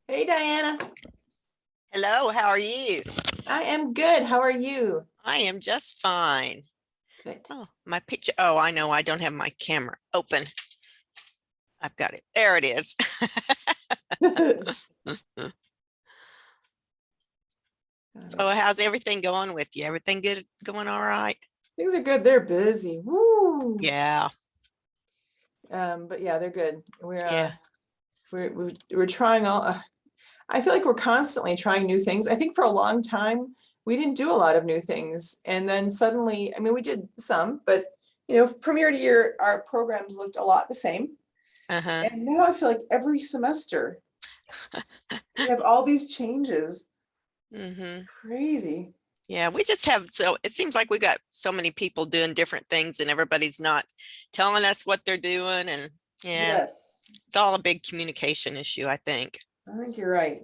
Hey, Diana. Hello, how are you? I am good. How are you? I am just fine. Good. Oh, my picture. Oh, I know I don't have my camera open. I've got it. There it is. So how's everything going with you? Everything good? Going all right? Things are good. They're busy. Woo. Yeah. But yeah, they're good. Yeah. We're trying all. I feel like we're constantly trying new things. I think for a long time we didn't do a lot of new things, and then suddenly, I mean, we did some, but from year to year, our programs looked a lot the same. Uh-huh. And now I feel like every semester we have all these changes. Mm-hmm. Crazy. Yeah, we just have it seems like we got so many people doing different things and everybody's not telling us what they're doing. And yeah, Yes. it's all a big communication issue, I think. I think you're right.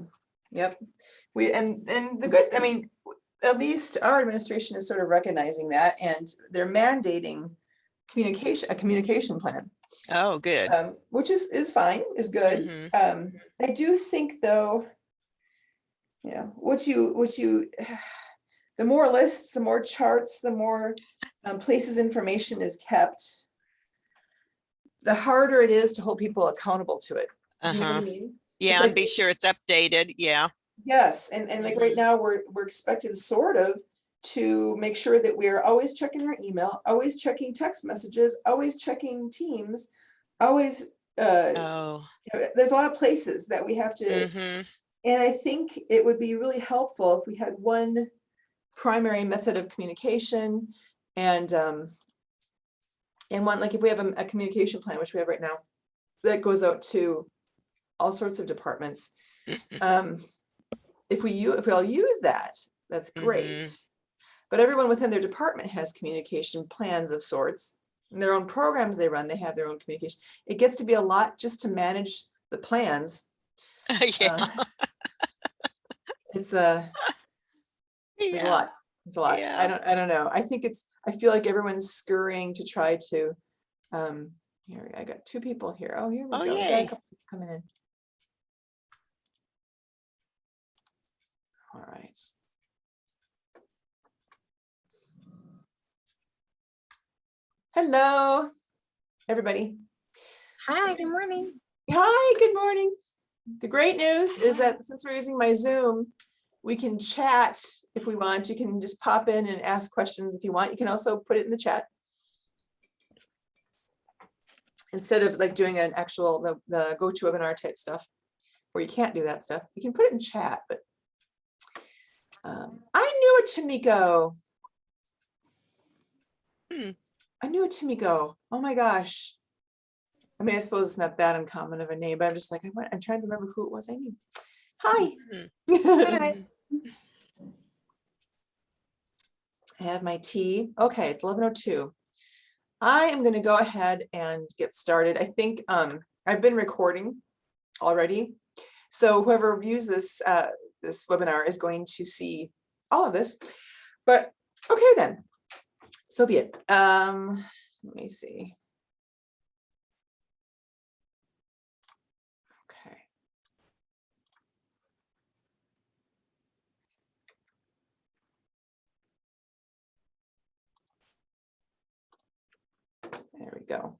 Yep. And the good, I mean, at least our administration is sort of recognizing that, and they're mandating a communication plan, Oh, good. which is fine, is good. Mm-hmm. I do think though, what you the more lists, the more charts, the more places information is kept, the harder it is to hold people accountable to it. Do you know what I Uh-huh. mean? It's Yeah, and like, be sure it's updated. Yeah. yes, and like right Mm-hmm. now, we're expected sort of to make sure that we're always checking our email, always checking text messages, always checking Teams, always, Oh. there's a lot of places that we have to, Mm-hmm. and I think it would be really helpful if we had one primary method of communication, and one, like if we have a communication plan, which we have right now, that goes out to all sorts of departments. Um, if we all use that, that's Mm-hmm. great. But everyone within their department has communication plans of sorts, and their own programs they run, they have their own communication. It gets to be a lot just to manage the plans. Yeah. It's a There's a Yeah. lot. It's a lot. Yeah. I don't know. I feel like everyone's scurrying to try to, here, I got two people here. Oh, here we Oh, go. We got a yay. couple people coming in. All right. Hello, everybody. Hi, good morning. Hi, good morning. The great news is that since we're using my Zoom, we can chat if we want. You can just pop in and ask questions if you want. You can also put it in the chat. Instead of like doing an actual, the GoToWebinar type stuff, where you can't do that stuff, you can put it in chat. But I knew a Tomiko. Hmm. I knew a Tomiko. Oh my gosh. I mean, I suppose it's not that uncommon of a name, but I'm just like, I'm trying to remember who it was I knew. Hi. Hi. I have my tea. Okay, it's 11:02. I am going to go ahead and get started. I think I've been recording already, so whoever views this this webinar is going to see all of this. But okay, then, so be it. Let me see. Okay. There we go.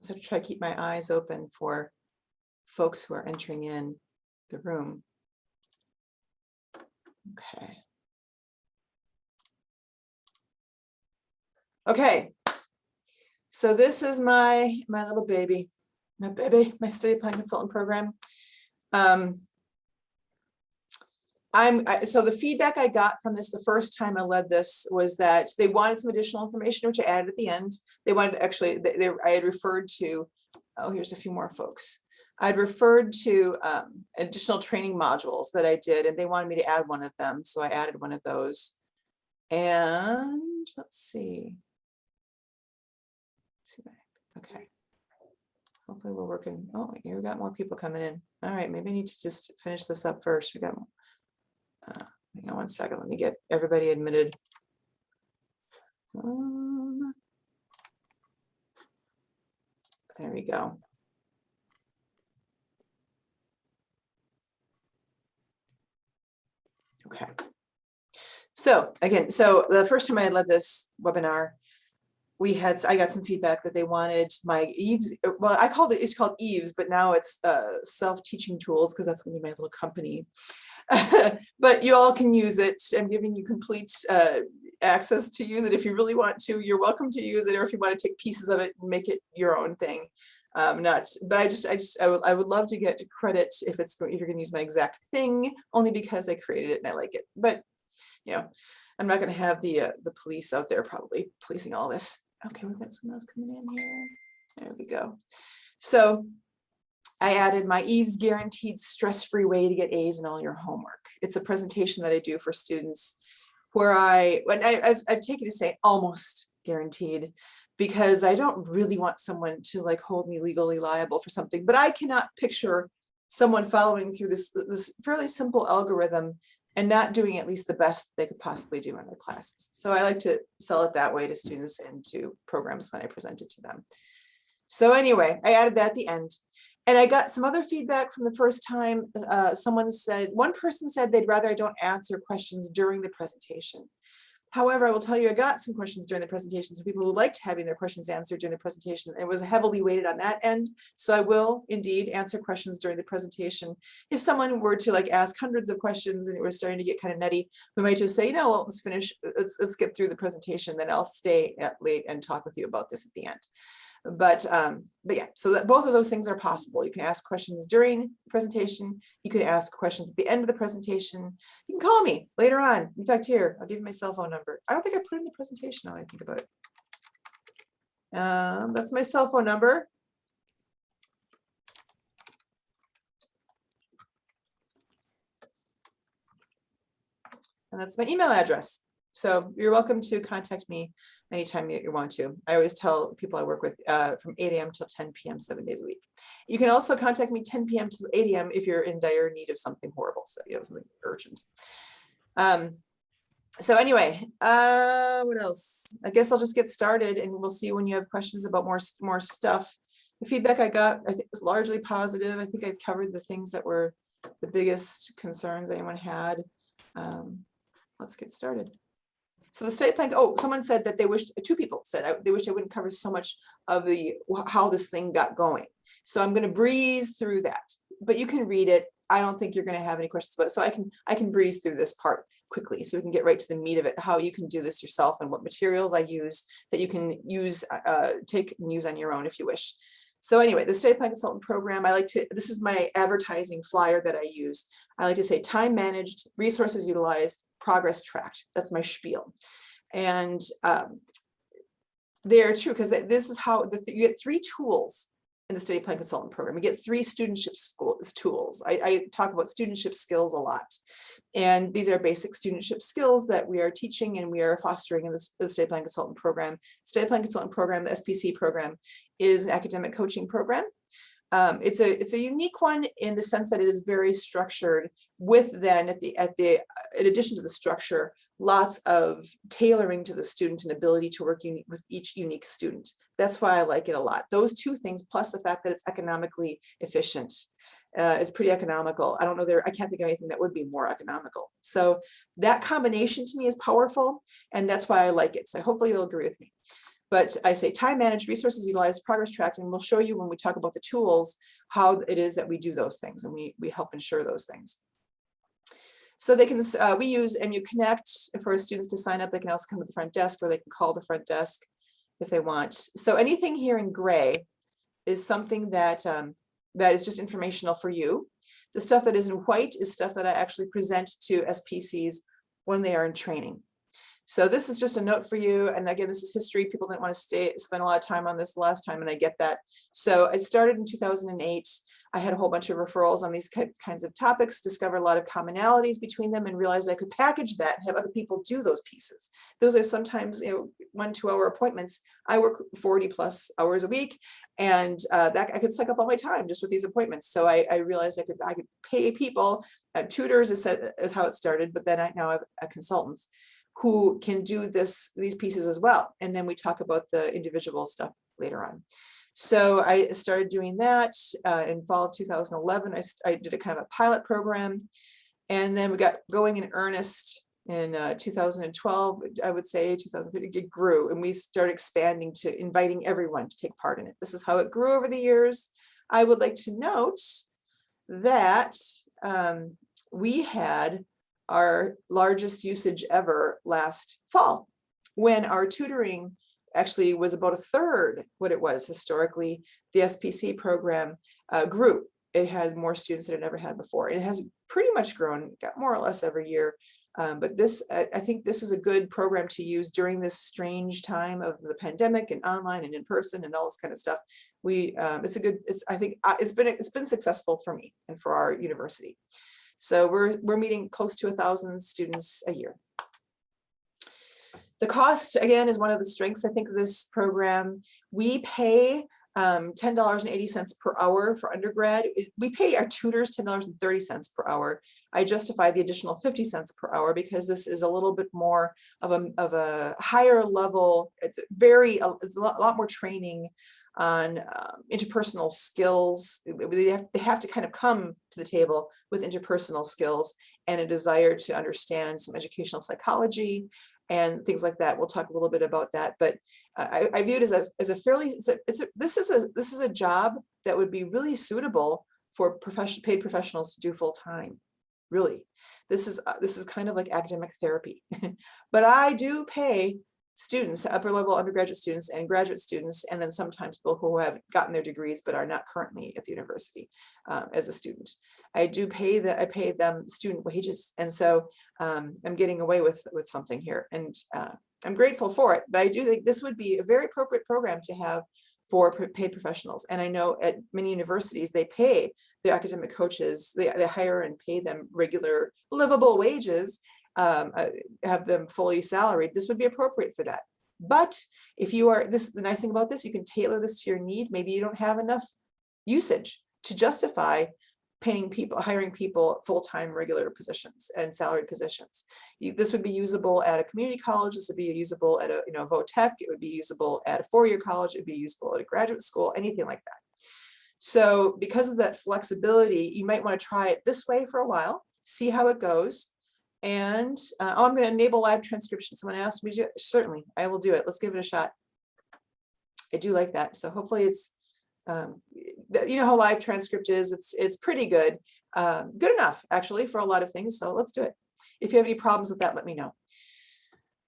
So try to keep my eyes open for folks who are entering in the room. Okay. Okay. So this is my little baby, my study plan consultant program. So the feedback I got from this the first time I led this was that they wanted some additional information, which I added at the end. They wanted, actually, I had referred to, oh, here's a few more folks. I'd referred to additional training modules that I did, and they wanted me to add one of them. So I added one of those. And let's see. Okay. Hopefully we're working. Oh, here we got more people coming in. All right, maybe I need to just finish this up first. We got, hang on one second. Let me get everybody admitted. There we go. Okay. So again, so the first time I led this webinar, I got some feedback that they wanted my Yve's, well, it's called Yve's, but now it's self-teaching tools, because that's gonna be my little company. But you all can use it. I'm giving you complete access to use it. If you really want to, you're welcome to use it, or if you want to take pieces of it and make it your own thing. But I would love to get credit if you're gonna use my exact thing, only because I created it and I like it. But I'm not gonna have the police out there probably policing all this. Okay, we've got someone else coming in here. There we go. So I added my Yve's guaranteed stress-free way to get A's in all your homework. It's a presentation that I do for students where I've taken to say almost guaranteed, because I don't really want someone to like hold me legally liable for something, but I cannot picture someone following through this fairly simple algorithm and not doing at least the best they could possibly do in their classes. So I like to sell it that way to students and to programs when I present it to them. So anyway, I added that at the end. And I got some other feedback from the first time. One person said they'd rather I don't answer questions during the presentation. However, I will tell you, I got some questions during the presentation. So people who liked having their questions answered during the presentation, it was heavily weighted on that end. So I will indeed answer questions during the presentation. If someone were to like ask hundreds of questions and it was starting to get kind of nutty, we might just say, well, let's finish, let's get through the presentation, then I'll stay late and talk with you about this at the end. But yeah, so that both of those things are possible. You can ask questions during the presentation. You can ask questions at the end of the presentation. You can call me later on. In fact, here, I'll give you my cell phone number. I don't think I put it in the presentation now that I think about it. That's my cell phone number. And that's my email address. So you're welcome to contact me anytime you want to. I always tell people I work with from 8 a.m. till 10 p.m. 7 days a week. You can also contact me 10 p.m. to 8 a.m. if you're in dire need of something horrible. So you have something urgent. So anyway, what else? I guess I'll just get started and we'll see when you have questions about more stuff. The feedback I got, I think, was largely positive. I think I covered the things that were the biggest concerns anyone had. Let's get started. So the study plan, someone said that they wished, two people said they wish I wouldn't cover so much of how this thing got going. So I'm going to breeze through that, but you can read it. I don't think you're going to have any questions about it. So I can breeze through this part quickly so we can get right to the meat of it, how you can do this yourself and what materials I use that you can use, take and use on your own if you wish. So anyway, the study plan consultant program, this is my advertising flyer that I use. I like to say time managed, resources utilized, progress tracked. That's my spiel. And they're true because this is how you get 3 tools in the study plan consultant program. You get 3 studentship tools. I talk about studentship skills a lot. And these are basic studentship skills that we are teaching and we are fostering in the study plan consultant program. Study plan consultant program, the SPC program, is an academic coaching program. It's a unique one in the sense that it is very structured with then in addition to the structure, lots of tailoring to the student and ability to work with each unique student. That's why I like it a lot. Those 2 things, plus the fact that it's economically efficient, is pretty economical. I don't know I can't think of anything that would be more economical. So that combination to me is powerful, and that's why I like it. So hopefully you'll agree with me. But I say time managed, resources utilized, progress tracked, and we'll show you when we talk about the tools, how it is that we do those things and we help ensure those things. So they can, we use MU Connect for students to sign up. They can also come to the front desk or they can call the front desk if they want. So anything here in gray is something that is just informational for you. The stuff that is in white is stuff that I actually present to SPCs when they are in training. So this is just a note for you. And again, this is history. People didn't want to spend a lot of time on this last time, and I get that. So it started in 2008. I had a whole bunch of referrals on these kinds of topics, discovered a lot of commonalities between them, and realized I could package that and have other people do those pieces. Those are sometimes 1-2 hour appointments. I work 40 plus hours a week, and that I could suck up all my time just with these appointments. So I realized I could pay people. Tutors is how it started, but then I now have consultants who can do these pieces as well. And then we talk about the individual stuff later on. So I started doing that in fall of 2011. I did a kind of a pilot program. And then we got going in earnest in 2012, I would say 2013, it grew, and we started expanding to inviting everyone to take part in it. This is how it grew over the years. I would like to note that we had our largest usage ever last fall, when our tutoring actually was about a third what it was historically. The SPC program grew. It had more students than it ever had before. It has pretty much grown, got more or less every year. But this, I think this is a good program to use during this strange time of the pandemic and online and in person and all this kind of stuff. It's a good, I think it's been successful for me and for our university. So we're meeting close to 1,000 students a year. The cost, again, is one of the strengths, I think, of this program. We pay $10.80 per hour for undergrad. We pay our tutors $10.30 per hour. I justify the additional 50 cents per hour because this is a little bit more of a higher level. It's a lot more training on interpersonal skills. They have to kind of come to the table with interpersonal skills and a desire to understand some educational psychology and things like that. We'll talk a little bit about that, but I view it as a fairly, this is a job that would be really suitable for paid professionals to do full time. Really, this is kind of like academic therapy. But I do pay students, upper level undergraduate students and graduate students, and then sometimes people who have gotten their degrees but are not currently at the university as a student. I pay them student wages, and so I'm getting away with something here, and I'm grateful for it. But I do think this would be a very appropriate program to have for paid professionals. And I know at many universities they pay their academic coaches, they hire and pay them regular livable wages, have them fully salaried. This would be appropriate for that. But if you are, the nice thing about this, you can tailor this to your need. Maybe you don't have enough usage to justify paying people, hiring people full-time regular positions and salaried positions. This would be usable at a community college. This would be usable at a VOTech. It would be usable at a four-year college. It would be usable at a graduate school, anything like that. So because of that flexibility, you might want to try it this way for a while, see how it goes. And I'm going to enable live transcription. Someone asked me to do it. Certainly, I will do it. Let's give it a shot. I do like that. So hopefully it's, you know how live transcript is. It's pretty good, good enough actually for a lot of things. So let's do it. If you have any problems with that, let me know.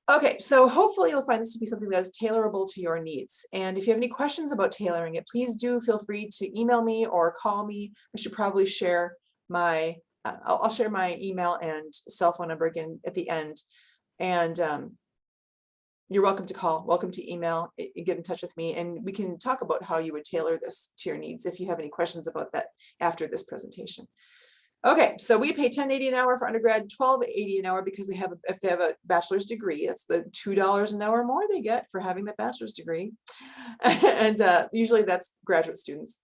Okay, so hopefully you'll find this to be something that is tailorable to your needs. And if you have any questions about tailoring it, please do feel free to email me or call me. I should probably share my I'll share my email and cell phone number again at the end. And you're welcome to call, welcome to email, get in touch with me, and we can talk about how you would tailor this to your needs if you have any questions about that after this presentation. Okay, so we pay $10.80 an hour for undergrad, $12.80 an hour because if they have a bachelor's degree. That's the $2 an hour more they get for having that bachelor's degree. And usually that's graduate students.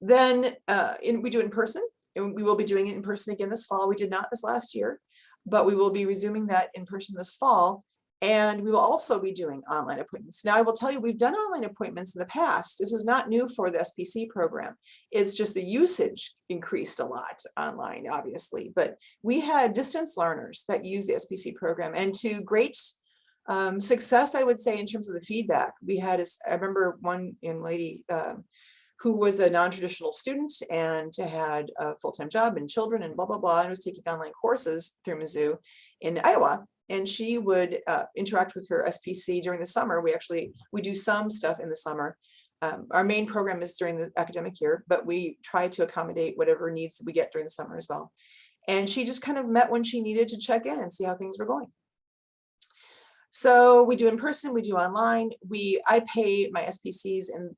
Then we do it in person. And we will be doing it in person again this fall. We did not this last year, but we will be resuming that in person this fall. And we will also be doing online appointments. Now I will tell you, we've done online appointments in the past. This is not new for the SPC program. It's just the usage increased a lot online, obviously, but we had distance learners that use the SPC program, and to great success, I would say, in terms of the feedback. We had, I remember one young lady who was a non-traditional student and had a full-time job and children and blah, blah, blah, and was taking online courses through Mizzou in Iowa. And she would interact with her SPC during the summer. We do some stuff in the summer. Our main program is during the academic year, but we try to accommodate whatever needs we get during the summer as well. And she just kind of met when she needed to check in and see how things were going. So we do in person, we do online. I pay my SPCs in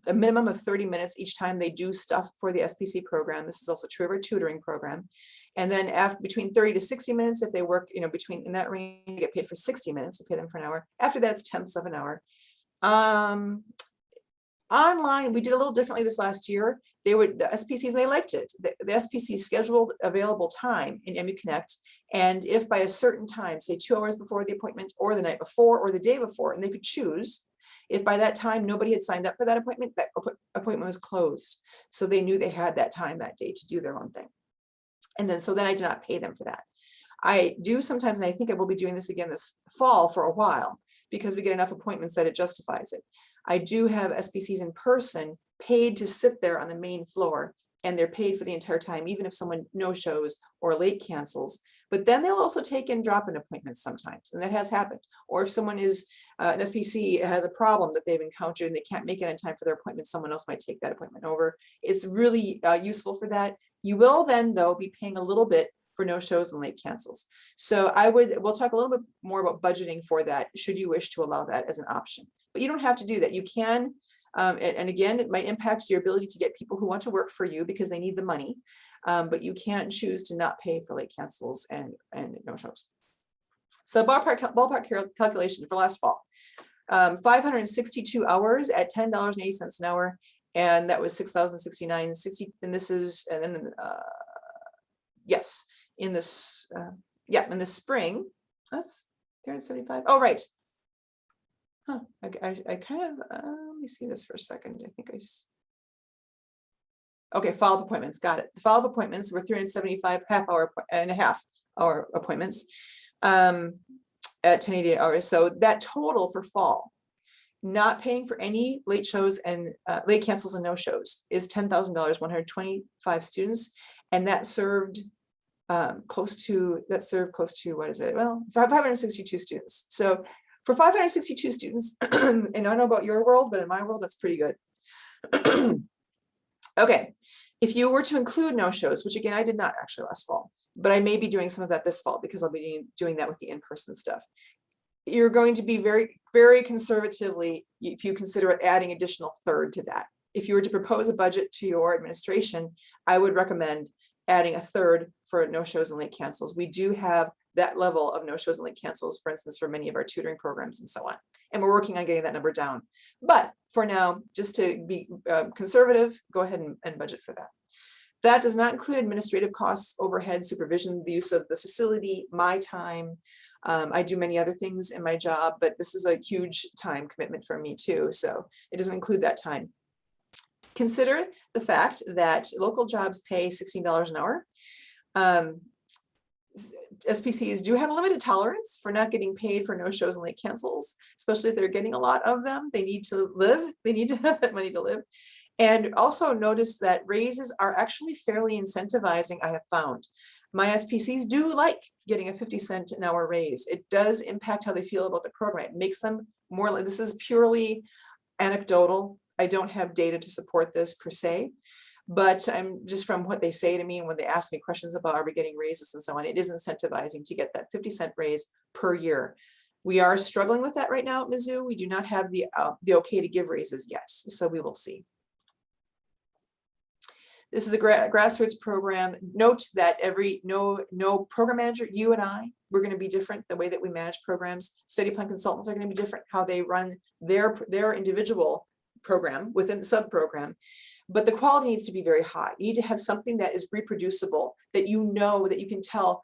a minimum of 30 minutes each time they do stuff for the SPC program. This is also true of our tutoring program. And then between 30 to 60 minutes, if they work, in that range, they get paid for 60 minutes. We pay them for an hour. After that, it's tenths of an hour. Online, we did a little differently this last year. The SPCs, they liked it. The SPC scheduled available time in MU Connect. And if by a certain time, say 2 hours before the appointment or the night before or the day before, and they could choose, if by that time nobody had signed up for that appointment was closed. So they knew they had that time that day to do their own thing. And then, so then I did not pay them for that. I do sometimes, and I think I will be doing this again this fall for a while, because we get enough appointments that it justifies it. I do have SPCs in person paid to sit there on the main floor, and they're paid for the entire time, even if someone no shows or late cancels. But then they'll also take in drop-in appointments sometimes, and that has happened. Or if someone is an SPC has a problem that they've encountered and they can't make it in time for their appointment, someone else might take that appointment over. It's really useful for that. You will then, though, be paying a little bit for no shows and late cancels. So we'll talk a little bit more about budgeting for that, should you wish to allow that as an option. But you don't have to do that. You can, and again, it might impact your ability to get people who want to work for you because they need the money. But you can choose to not pay for late cancels and no shows. So ballpark calculation for last fall, 562 hours at $10.80 an hour, and that was 6,069.60. And this is, and then yes, in this, in the spring, that's 375. Oh, right. Huh. I kind of let me see this for a second. I think okay, follow-up appointments, got it. The follow-up appointments were 375 half hour appointments at 1080 hours. So that total for fall, not paying for any late shows and late cancels and no shows, is $10,000, 125 students, and that served close to what is it? Well, 562 students. So for 562 students, and I don't know about your world, but in my world, that's pretty good. Okay, if you were to include no shows, which again, I did not actually last fall, but I may be doing some of that this fall because I'll be doing that with the in-person stuff. You're going to be very, very conservatively, if you consider adding additional third to that. If you were to propose a budget to your administration, I would recommend adding a third for no shows and late cancels. We do have that level of no shows and late cancels, for instance, for many of our tutoring programs and so on. And we're working on getting that number down. But for now, just to be conservative, go ahead and budget for that. That does not include administrative costs, overhead, supervision, the use of the facility, my time. I do many other things in my job, but this is a huge time commitment for me too. So it doesn't include that time. Consider the fact that local jobs pay $16 an hour. SPCs do have a limited tolerance for not getting paid for no shows and late cancels, especially if they're getting a lot of them. They need to live. They need to have that money to live. And also notice that raises are actually fairly incentivizing, I have found. My SPCs do like getting a 50-cent an hour raise. It does impact how they feel about the program. It makes them more like, this is purely anecdotal. I don't have data to support this per se, but I'm just from what they say to me and when they ask me questions about are we getting raises and so on, it is incentivizing to get that 50-cent raise per year. We are struggling with that right now at Mizzou. We do not have the okay to give raises yet, so we will see. This is a grassroots program. Note that no program manager, you and I, we're going to be different. The way that we manage programs, study plan consultants are going to be different. How they run their individual program within the sub-program. But the quality needs to be very high. You need to have something that is reproducible, that you know, that you can tell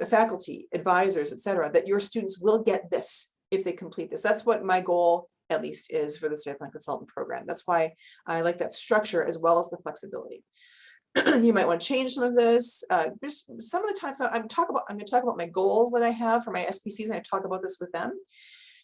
faculty, advisors, et cetera, that your students will get this if they complete this. That's what my goal at least is for the study plan consultant program. That's why I like that structure as well as the flexibility. You might want to change some of this. Just some of the times I'm going to talk about my goals that I have for my SPCs, and I talk about this with them.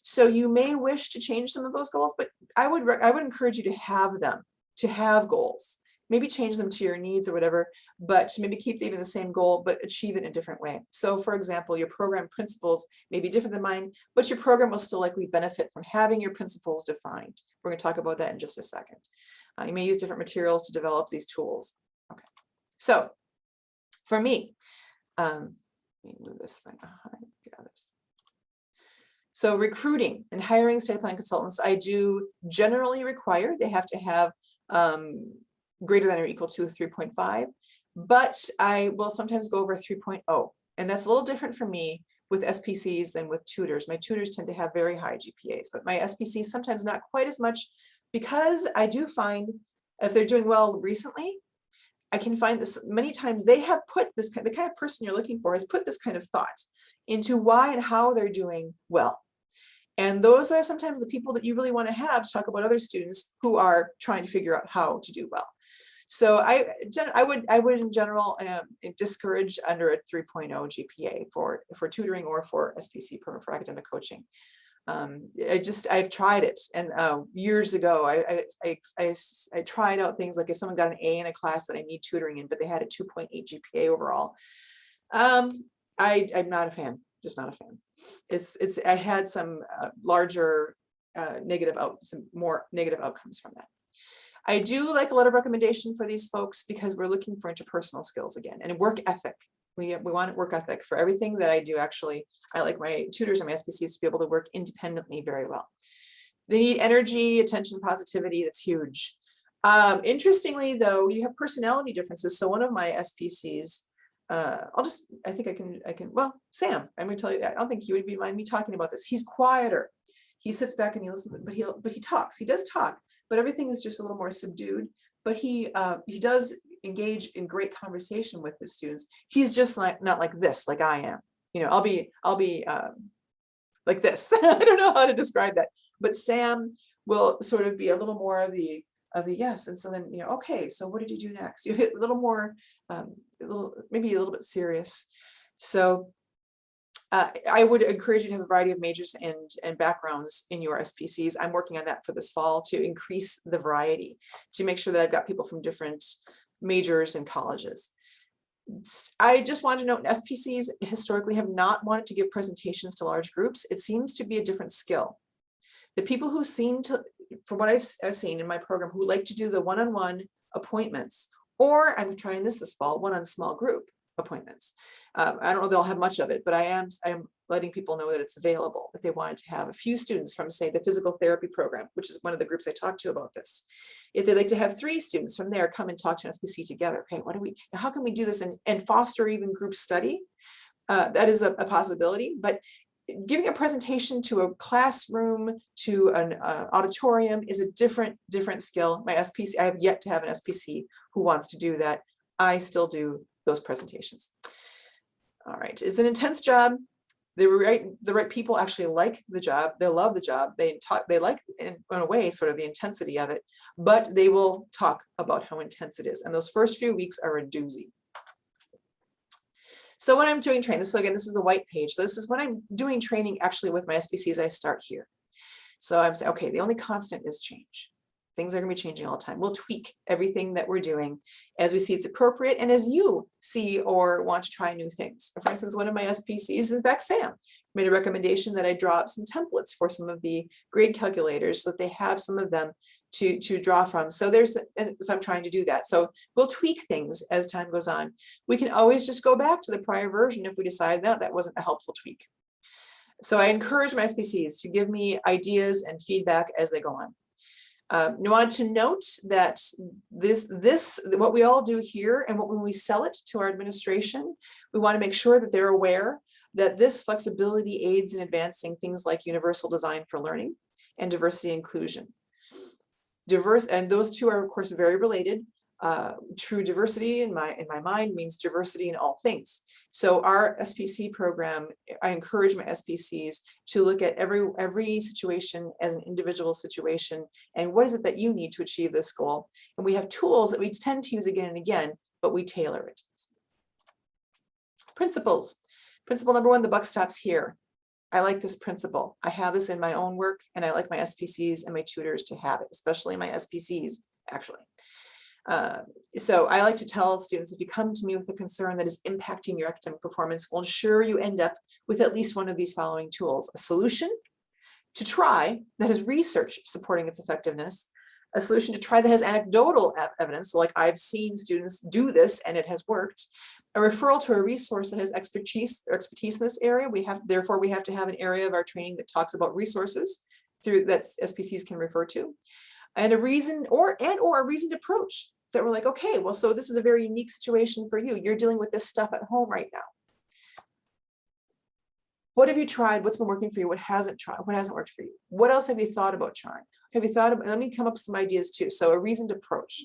So you may wish to change some of those goals, but I would encourage you to have them, to have goals. Maybe change them to your needs or whatever, but maybe keep even the same goal, but achieve it in a different way. So for example, your program principles may be different than mine, but your program will still likely benefit from having your principles defined. We're going to talk about that in just a second. You may use different materials to develop these tools. Okay, so for me, let me move this thing. Got this. So recruiting and hiring study plan consultants, I do generally require they have to have greater than or equal to 3.5, but I will sometimes go over 3.0. And that's a little different for me with SPCs than with tutors. My tutors tend to have very high GPAs, but my SPCs sometimes not quite as much, because I do find if they're doing well recently, I can find this many times they have put this, the kind of person you're looking for has put this kind of thought into why and how they're doing well. And those are sometimes the people that you really want to have to talk about other students who are trying to figure out how to do well. So I would in general discourage under a 3.0 GPA for tutoring or for SPC program for academic coaching. I've tried it, and years ago I tried out things like if someone got an A in a class that I need tutoring in, but they had a 2.8 GPA overall. I'm not a fan, just not a fan. I had some larger some more negative outcomes from that. I do like a lot of recommendation for these folks because we're looking for interpersonal skills again and work ethic. We want work ethic for everything that I do. Actually, I like my tutors and my SPCs to be able to work independently very well. They need energy, attention, positivity. That's huge. Interestingly, though, you have personality differences. So one of my SPCs, I think I can, well, Sam, I'm gonna tell you that. I don't think you would be mind me talking about this. He's quieter. He sits back and he listens, but he talks. He does talk, but everything is just a little more subdued. But he does engage in great conversation with his students. He's just not like this, like I am. You know, I'll be like this. I don't know how to describe that. But Sam will sort of be a little more of the yes. And so then, you know, okay, so what did you do next? You hit a little more, maybe a little bit serious. So I would encourage you to have a variety of majors and backgrounds in your SPCs. I'm working on that for this fall to increase the variety, to make sure that I've got people from different majors and colleges. I just wanted to note SPCs historically have not wanted to give presentations to large groups. It seems to be a different skill. The people who seem to, from what I've seen in my program, who like to do the one-on-one appointments, or I'm trying this fall, one-on small group appointments. I don't know that I'll have much of it, but I am letting people know that it's available if they wanted to have a few students from, say, the physical therapy program, which is one of the groups I talked to about this. If they'd like to have 3 students from there come and talk to an SPC together, okay, how can we do this and foster even group study? That is a possibility, but giving a presentation to a classroom, to an auditorium is a different skill. My SPC, I have yet to have an SPC who wants to do that. I still do those presentations. All right, it's an intense job. The right people actually like the job. They love the job. They like, in a way, sort of the intensity of it, but they will talk about how intense it is. And those first few weeks are a doozy. So when I'm doing training, so again, this is the white page. So this is when I'm doing training actually with my SPCs, I start here. So I'm saying, okay, the only constant is change. Things are going to be changing all the time. We'll tweak everything that we're doing as we see it's appropriate and as you see or want to try new things. For instance, one of my SPCs, in fact, Sam, made a recommendation that I draw up some templates for some of the grade calculators so that they have some of them to draw from. So I'm trying to do that. So we'll tweak things as time goes on. We can always just go back to the prior version if we decide that wasn't a helpful tweak. So I encourage my SPCs to give me ideas and feedback as they go on. I want to note that what we all do here, and when we sell it to our administration, we want to make sure that they're aware that this flexibility aids in advancing things like universal design for learning and diversity and inclusion. And those two are, of course, very related. True diversity in my mind means diversity in all things. So our SPC program, I encourage my SPCs to look at every situation as an individual situation and what is it that you need to achieve this goal. And we have tools that we tend to use again and again, but we tailor it. Principles. Principle number 1, the buck stops here. I like this principle. I have this in my own work, and I like my SPCs and my tutors to have it, especially my SPCs, actually. So I like to tell students, if you come to me with a concern that is impacting your academic performance, we'll ensure you end up with at least one of these following tools: a solution to try that has research supporting its effectiveness, a solution to try that has anecdotal evidence, so like I've seen students do this and it has worked, a referral to a resource that has expertise in this area. Therefore we have to have an area of our training that talks about resources that SPCs can refer to, and a reason or a reasoned approach that we're like, okay, well, so this is a very unique situation for you. You're dealing with this stuff at home right now. What have you tried? What's been working for you? What hasn't worked for you? What else have you thought about trying? Have you thought about, let me come up with some ideas too. So a reasoned approach.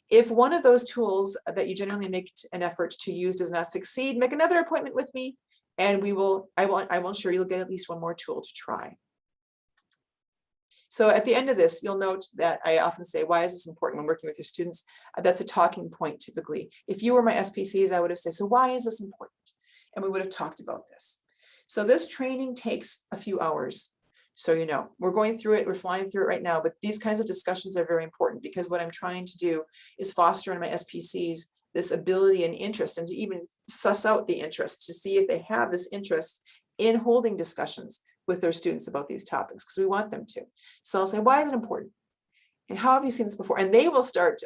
If one of those tools that you generally make an effort to use does not succeed, make another appointment with me, and I will ensure you'll get at least one more tool to try. So at the end of this, you'll note that I often say, why is this important when working with your students? That's a talking point typically. If you were my SPCs, I would have said, so why is this important? And we would have talked about this. So this training takes a few hours. So, you know, we're going through it, we're flying through it right now, but these kinds of discussions are very important because what I'm trying to do is foster in my SPCs this ability and interest, and to even suss out the interest to see if they have this interest in holding discussions with their students about these topics, because we want them to. So I'll say, why is it important? And how have you seen this before? And they will start,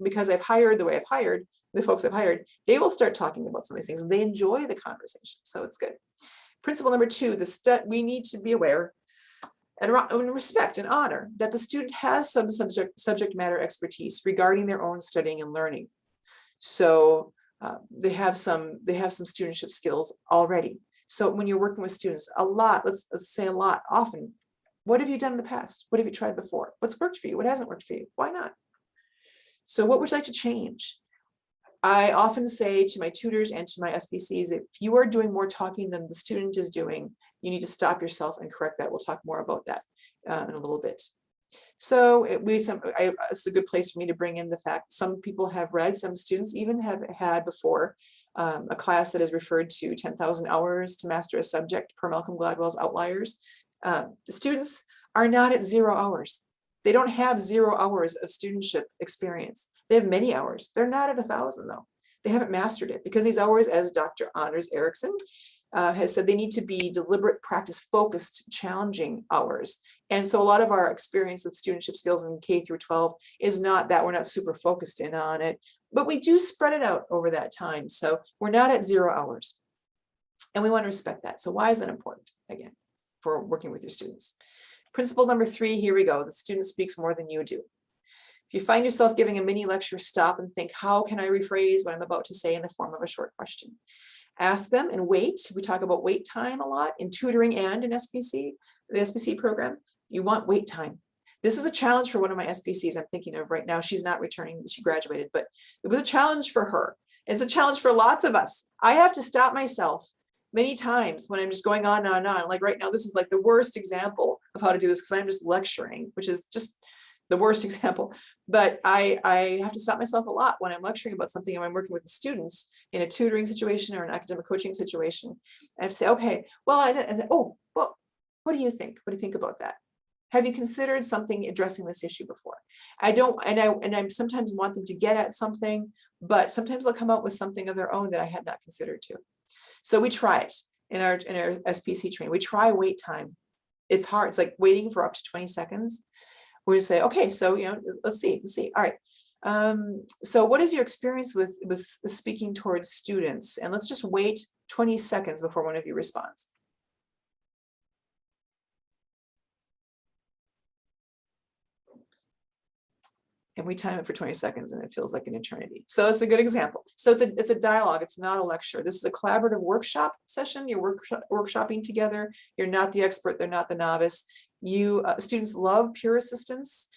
because I've hired the way I've hired, the folks I've hired, they will start talking about some of these things and they enjoy the conversation. So it's good. Principle number 2, we need to be aware and respect and honor that the student has some subject matter expertise regarding their own studying and learning. So they have some studentship skills already. So when you're working with students, a lot, let's say a lot, often, what have you done in the past? What have you tried before? What's worked for you? What hasn't worked for you? Why not? So what would you like to change? I often say to my tutors and to my SPCs, if you are doing more talking than the student is doing, you need to stop yourself and correct that. We'll talk more about that in a little bit. So it's a good place for me to bring in the fact some people have read, some students even have had before a class that is referred to 10,000 hours to master a subject per Malcolm Gladwell's Outliers. The students are not at 0 hours. They don't have 0 hours of studentship experience. They have many hours. They're not at 1,000 though. They haven't mastered it because these hours, as Dr. Anders Ericsson has said, they need to be deliberate, practice focused, challenging hours. And so a lot of our experience with studentship skills in K through 12 is not that we're not super focused in on it, but we do spread it out over that time. So we're not at 0 hours and we want to respect that. So why is that important again for working with your students? Principle number 3, here we go. The student speaks more than you do. If you find yourself giving a mini lecture, stop and think, how can I rephrase what I'm about to say in the form of a short question? Ask them and wait. We talk about wait time a lot in tutoring and in SPC, the SPC program. You want wait time. This is a challenge for one of my SPCs I'm thinking of right now. She's not returning, she graduated, but it was a challenge for her. It's a challenge for lots of us. I have to stop myself many times when I'm just going on and on and on. Like right now, this is like the worst example of how to do this because I'm just lecturing, which is just the worst example. But I have to stop myself a lot when I'm lecturing about something and I'm working with the students in a tutoring situation or an academic coaching situation. I have to say, okay, well, what do you think? What do you think about that? Have you considered something addressing this issue before? I sometimes want them to get at something, but sometimes they'll come out with something of their own that I had not considered to. So we try it in our SPC training. We try wait time. It's hard. It's like waiting for up to 20 seconds. We say, okay, so let's see. All right. So what is your experience with speaking towards students? And let's just wait 20 seconds before one of you responds. And we time it for 20 seconds and it feels like an eternity. So it's a good example. So it's a dialogue. It's not a lecture. This is a collaborative workshop session. You're workshopping together. You're not the expert. They're not the novice. Students love peer assistance.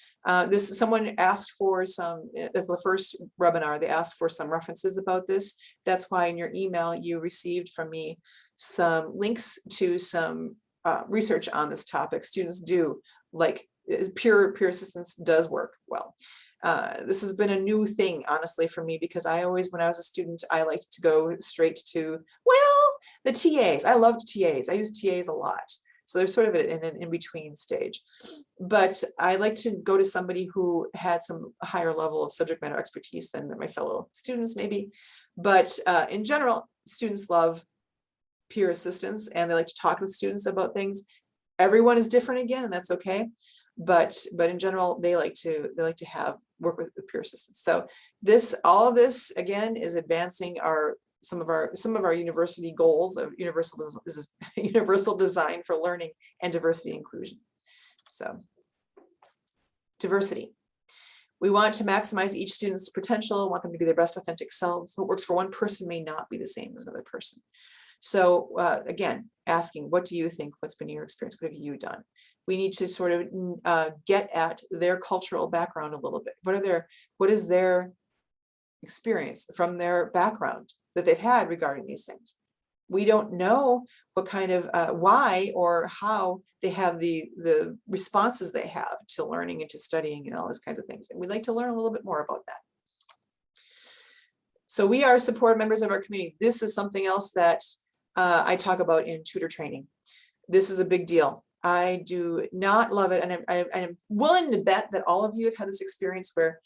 Someone asked for some, at the first webinar, they asked for some references about this. That's why in your email you received from me some links to some research on this topic. Students do like peer assistance does work well. This has been a new thing, honestly, for me, because when I was a student, I liked to go straight to, well, the TAs. I loved TAs. I used TAs a lot. So there's sort of an in-between stage. But I like to go to somebody who had some higher level of subject matter expertise than my fellow students, maybe. But in general, students love peer assistance and they like to talk with students about things. Everyone is different again, and that's okay. But in general, they like to work with peer assistance. So all of this again is advancing some of our university goals of universal design for learning and diversity inclusion. So diversity. We want to maximize each student's potential, want them to be their best authentic selves. What works for one person may not be the same as another person. So again, asking, what do you think? What's been your experience? What have you done? We need to sort of get at their cultural background a little bit. What is their experience from their background that they've had regarding these things? We don't know what kind of why or how they have the responses they have to learning and to studying and all those kinds of things. And we'd like to learn a little bit more about that. So we are supportive members of our community. This is something else that I talk about in tutor training. This is a big deal. I do not love it. And I'm willing to bet that all of you have had this experience where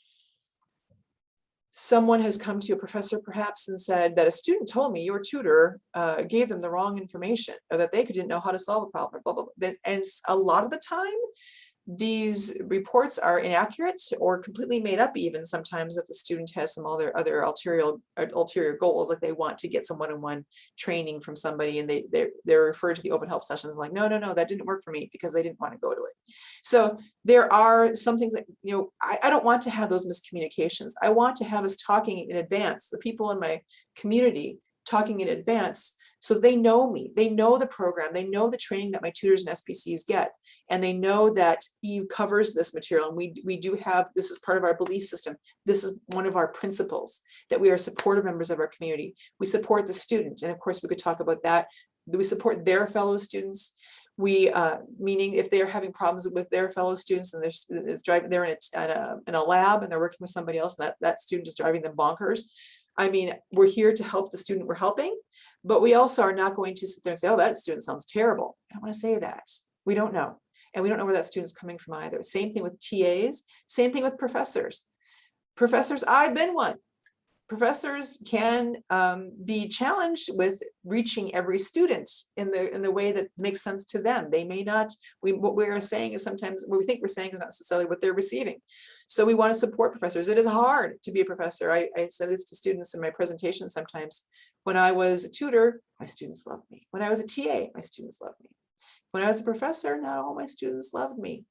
someone has come to a professor perhaps and said that a student told me your tutor gave them the wrong information, or that they didn't know how to solve a problem, blah, blah, blah. And a lot of the time, these reports are inaccurate or completely made up, even sometimes if the student has some other ulterior goals, like they want to get some one-on-one training from somebody, and they're referred to the open help sessions like, no, that didn't work for me, because they didn't want to go to it. So there are some things that, I don't want to have those miscommunications. I want to have us talking in advance, the people in my community talking in advance, so they know me, they know the program, they know the training that my tutors and SPCs get, and they know that Yve covers this material. And we do have, this is part of our belief system. This is one of our principles, that we are supportive members of our community. We support the student. And of course, we could talk about that. We support their fellow students. We, meaning if they're having problems with their fellow students and they're in a lab and they're working with somebody else, and that student is driving them bonkers. I mean, we're here to help the student we're helping, but we also are not going to sit there and say, oh, that student sounds terrible. I don't want to say that. We don't know. And we don't know where that student's coming from either. Same thing with TAs, same thing with professors. Professors, I've been one. Professors can be challenged with reaching every student in the way that makes sense to them. They may not, what we are saying is sometimes what we think we're saying is not necessarily what they're receiving. So we want to support professors. It is hard to be a professor. I said this to students in my presentation sometimes. When I was a tutor, my students loved me. When I was a TA, my students loved me. When I was a professor, not all my students loved me.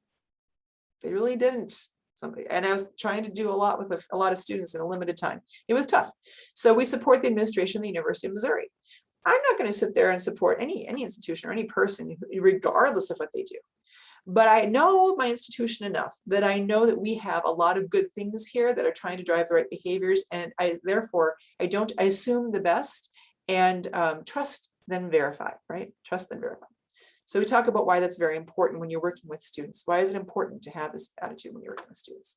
They really didn't. And I was trying to do a lot with a lot of students in a limited time. It was tough. So we support the administration of the University of Missouri. I'm not going to sit there and support any institution or any person, regardless of what they do. But I know my institution enough that I know that we have a lot of good things here that are trying to drive the right behaviors. And therefore, I assume the best and trust, then verify, right? Trust, then verify. So we talk about why that's very important when you're working with students. Why is it important to have this attitude when you're working with students?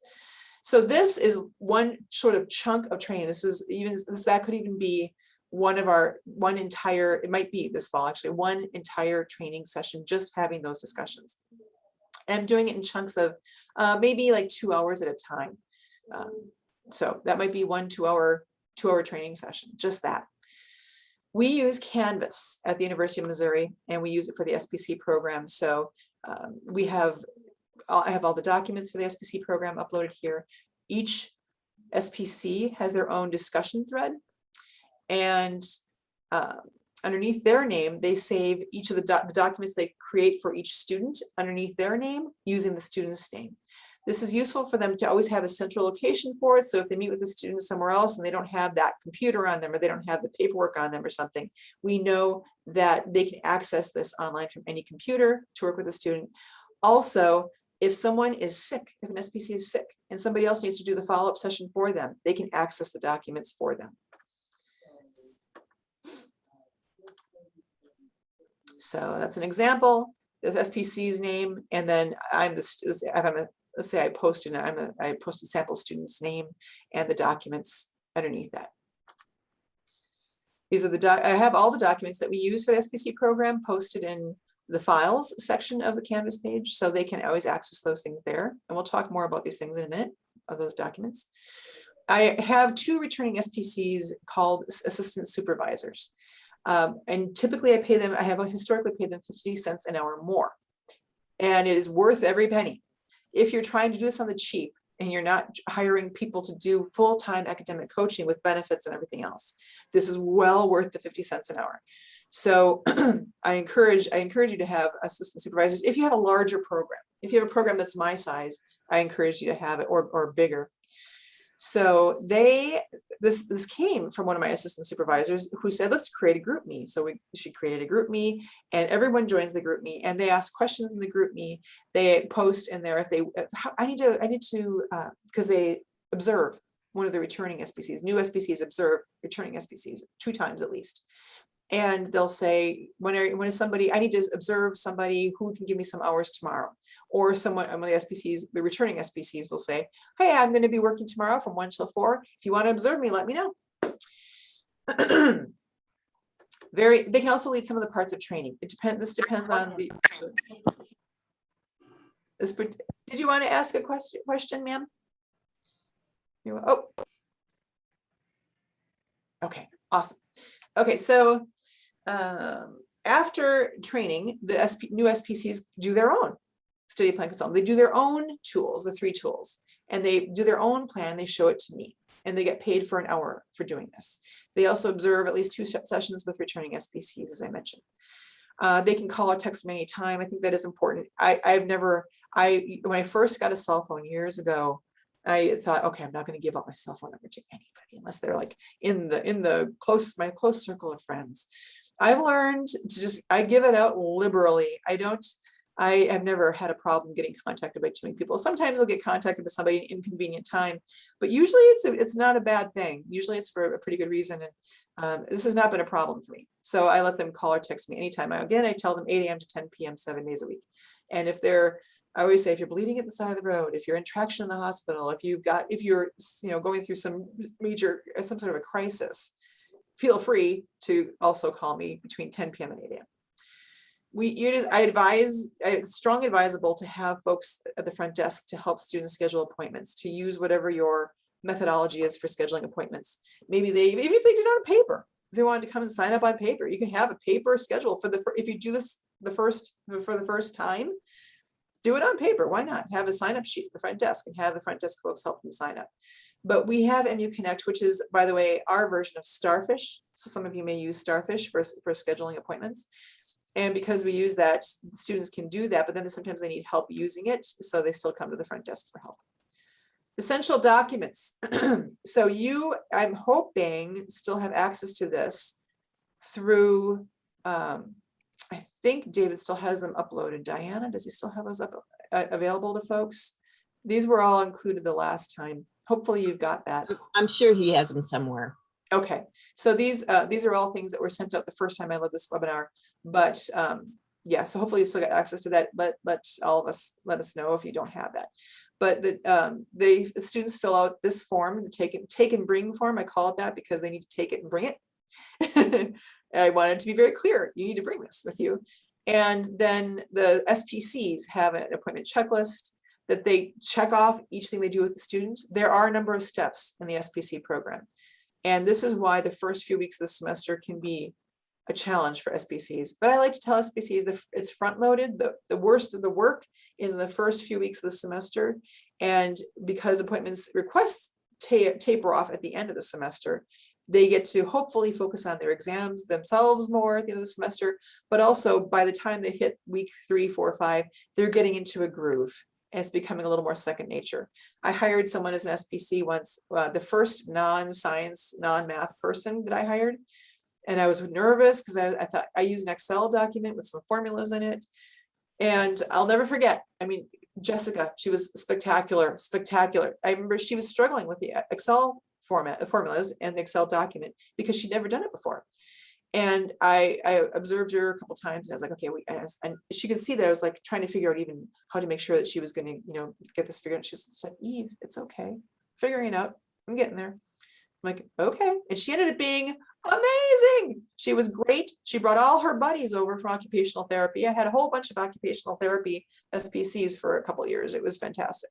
So this is one sort of chunk of training. That could even be one entire, it might be this fall actually, one entire training session, just having those discussions. And I'm doing it in chunks of maybe like 2 hours at a time. So that might be one 2-hour training session, just that. We use Canvas at the University of Missouri, and we use it for the SPC program. So I have all the documents for the SPC program uploaded here. Each SPC has their own discussion thread, and underneath their name, they save each of the documents they create for each student underneath their name using the student's name. This is useful for them to always have a central location for it. So if they meet with a student somewhere else and they don't have that computer on them, or they don't have the paperwork on them or something, we know that they can access this online from any computer to work with a student. Also, if someone is sick, if an SPC is sick and somebody else needs to do the follow-up session for them, they can access the documents for them. So that's an example. There's SPC's name, and then let's say I posted sample student's name and the documents underneath that. These are I have all the documents that we use for the SPC program posted in the files section of the Canvas page, so they can always access those things there. And we'll talk more about these things in a minute, of those documents. I have 2 returning SPCs called assistant supervisors. And typically I have historically paid them 50 cents an hour more. And it is worth every penny. If you're trying to do this on the cheap and you're not hiring people to do full-time academic coaching with benefits and everything else, this is well worth the 50 cents an hour. So I encourage you to have assistant supervisors. If you have a larger program, if you have a program that's my size, I encourage you to have it, or bigger. So this came from one of my assistant supervisors who said, let's create a group me. So she created a group me, and everyone joins the group me, and they ask questions in the group me. They post in there if they, I need to, because they observe one of the returning SPCs, new SPCs observe returning SPCs 2 times at least. And they'll say, when is somebody, I need to observe somebody who can give me some hours tomorrow. Or someone, one of the SPCs, the returning SPCs will say, hey, I'm going to be working tomorrow from 1 till 4. If you want to observe me, let me know. They can also lead some of the parts of training. This depends on the. Did you want to ask a question, ma'am? Oh. Okay, awesome. Okay, so after training, the new SPCs do their own study plan consultant. They do their own tools, the 3 tools, and they do their own plan. They show it to me, and they get paid for an hour for doing this. They also observe at least 2 sessions with returning SPCs, as I mentioned. They can call or text me anytime. I think that is important. When I first got a cell phone years ago, I thought, okay, I'm not going to give out my cell phone number to anybody unless they're like in my close circle of friends. I've learned to I give it out liberally. I have never had a problem getting contacted by too many people. Sometimes I'll get contacted by somebody at an inconvenient time, but usually it's not a bad thing. Usually it's for a pretty good reason. And this has not been a problem for me. So I let them call or text me anytime. I tell them 8 a.m. to 10 p.m. 7 days a week. And I always say, if you're bleeding at the side of the road, if you're in traction in the hospital, if you're going through some sort of a crisis, feel free to also call me between 10 p.m. and 8 a.m. It's strongly advisable to have folks at the front desk to help students schedule appointments, to use whatever your methodology is for scheduling appointments. Maybe even if they did it on paper, if they wanted to come and sign up on paper, you can have a paper schedule if you do this for the first time, do it on paper. Why not have a sign up sheet at the front desk and have the front desk folks help them sign up? But we have MU Connect, which is, by the way, our version of Starfish. So some of you may use Starfish for scheduling appointments. And because we use that, students can do that, but then sometimes they need help using it. So they still come to the front desk for help. Essential documents. So I'm hoping, still have access to this through, I think David still has them uploaded. Diana, does he still have those available to folks? These were all included the last time. Hopefully you've got that. I'm sure he has them somewhere. Okay, so these are all things that were sent out the first time I led this webinar, but yeah, so hopefully you still got access to that. Let us know if you don't have that. But the students fill out this form, the take and bring form. I call it that because they need to take it and bring it. I wanted to be very clear. You need to bring this with you. And then the SPCs have an appointment checklist that they check off each thing they do with the students. There are a number of steps in the SPC program. And this is why the first few weeks of the semester can be a challenge for SPCs. But I like to tell SPCs that it's front loaded. The worst of the work is in the first few weeks of the semester. And because appointments requests taper off at the end of the semester, they get to hopefully focus on their exams themselves more at the end of the semester. But also by the time they hit week 3, 4, 5, they're getting into a groove. And it's becoming a little more second nature. I hired someone as an SPC once, the first non-science, non-math person that I hired. And I was nervous because I thought I used an Excel document with some formulas in it. And I'll never forget, I mean, Jessica, she was spectacular. I remember she was struggling with the Excel formulas and the Excel document because she'd never done it before. And I observed her a couple of times and I was like, okay, and she could see that I was like trying to figure out even how to make sure that she was going to, get this figured out. She said, Eve, it's okay. Figuring it out. I'm getting there. I'm like, okay. And she ended up being amazing. She was great. She brought all her buddies over from occupational therapy. I had a whole bunch of occupational therapy SPCs for a couple of years. It was fantastic.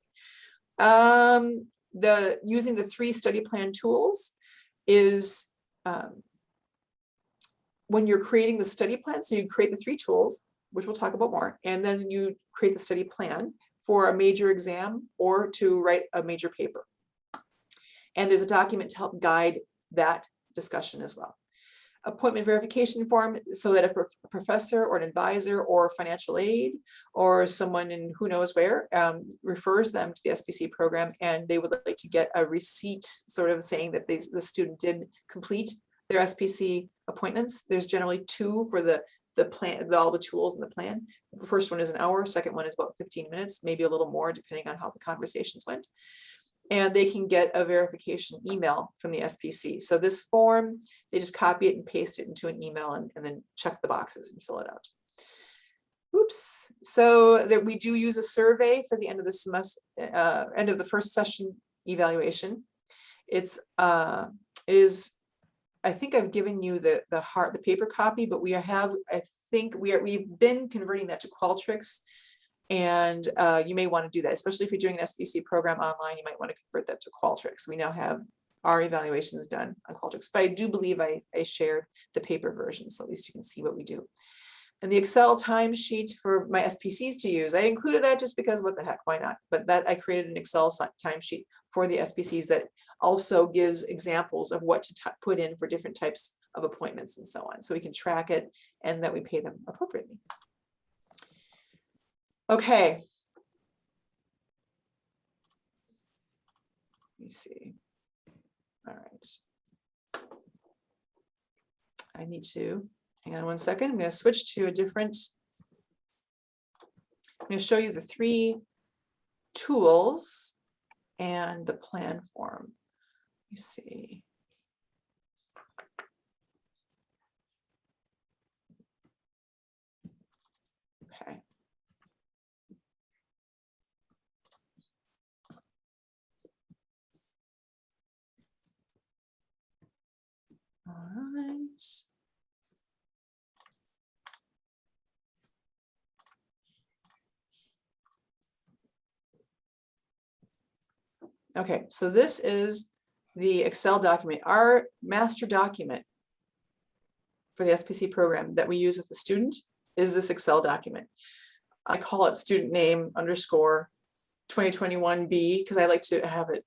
Using the 3 study plan tools is, when you're creating the study plan, so you create the 3 tools, which we'll talk about more, and then you create the study plan for a major exam or to write a major paper. And there's a document to help guide that discussion as well. Appointment verification form, so that a professor or an advisor or financial aid or someone in who knows where refers them to the SPC program, and they would like to get a receipt sort of saying that the student did complete their SPC appointments. There's generally 2 for the plan, all the tools in the plan. The first one is an hour, second one is about 15 minutes, maybe a little more depending on how the conversations went. and they can get a verification email from the SPC. So this form, they just copy it and paste it into an email and then check the boxes and fill it out. Oops. So that we do use a survey for the end of the semester, end of the first session evaluation. It is, I think I've given you the paper copy, but we've been converting that to Qualtrics. And you may want to do that, especially if you're doing an SBC program online, you might want to convert that to Qualtrics. We now have our evaluations done on Qualtrics, but I do believe I shared the paper version, so at least you can see what we do. And the Excel timesheet for my SPCs to use, I included that just because what the heck, why not? But that I created an Excel timesheet for the SPCs that also gives examples of what to put in for different types of appointments and so on. So we can track it and that we pay them appropriately. Okay. Let me see. All right. I need to, hang on one second. I'm going to switch to a different, I'm going to show you the 3 tools and the plan form. Let me see. Okay. All right. Okay, so this is the Excel document, our master document for the SPC program that we use with the student is this Excel document. I call it student name _ 2021B because I like to have it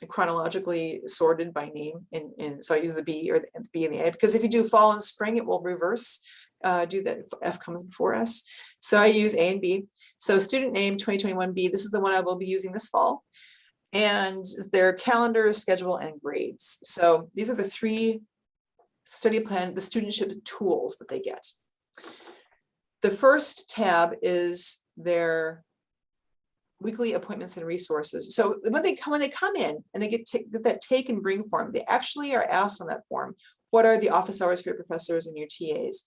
chronologically sorted by name, and so I use the B or the B and the A, because if you do fall and spring, it will reverse, do that if F comes before S. So I use A and B. So student name 2021B, this is the one I will be using this fall, and their calendar, schedule, and grades. So these are the 3 study plan, the studentship tools that they get. The first tab is their weekly appointments and resources. So when they come in and they get that take and bring form, they actually are asked on that form, what are the office hours for your professors and your TAs?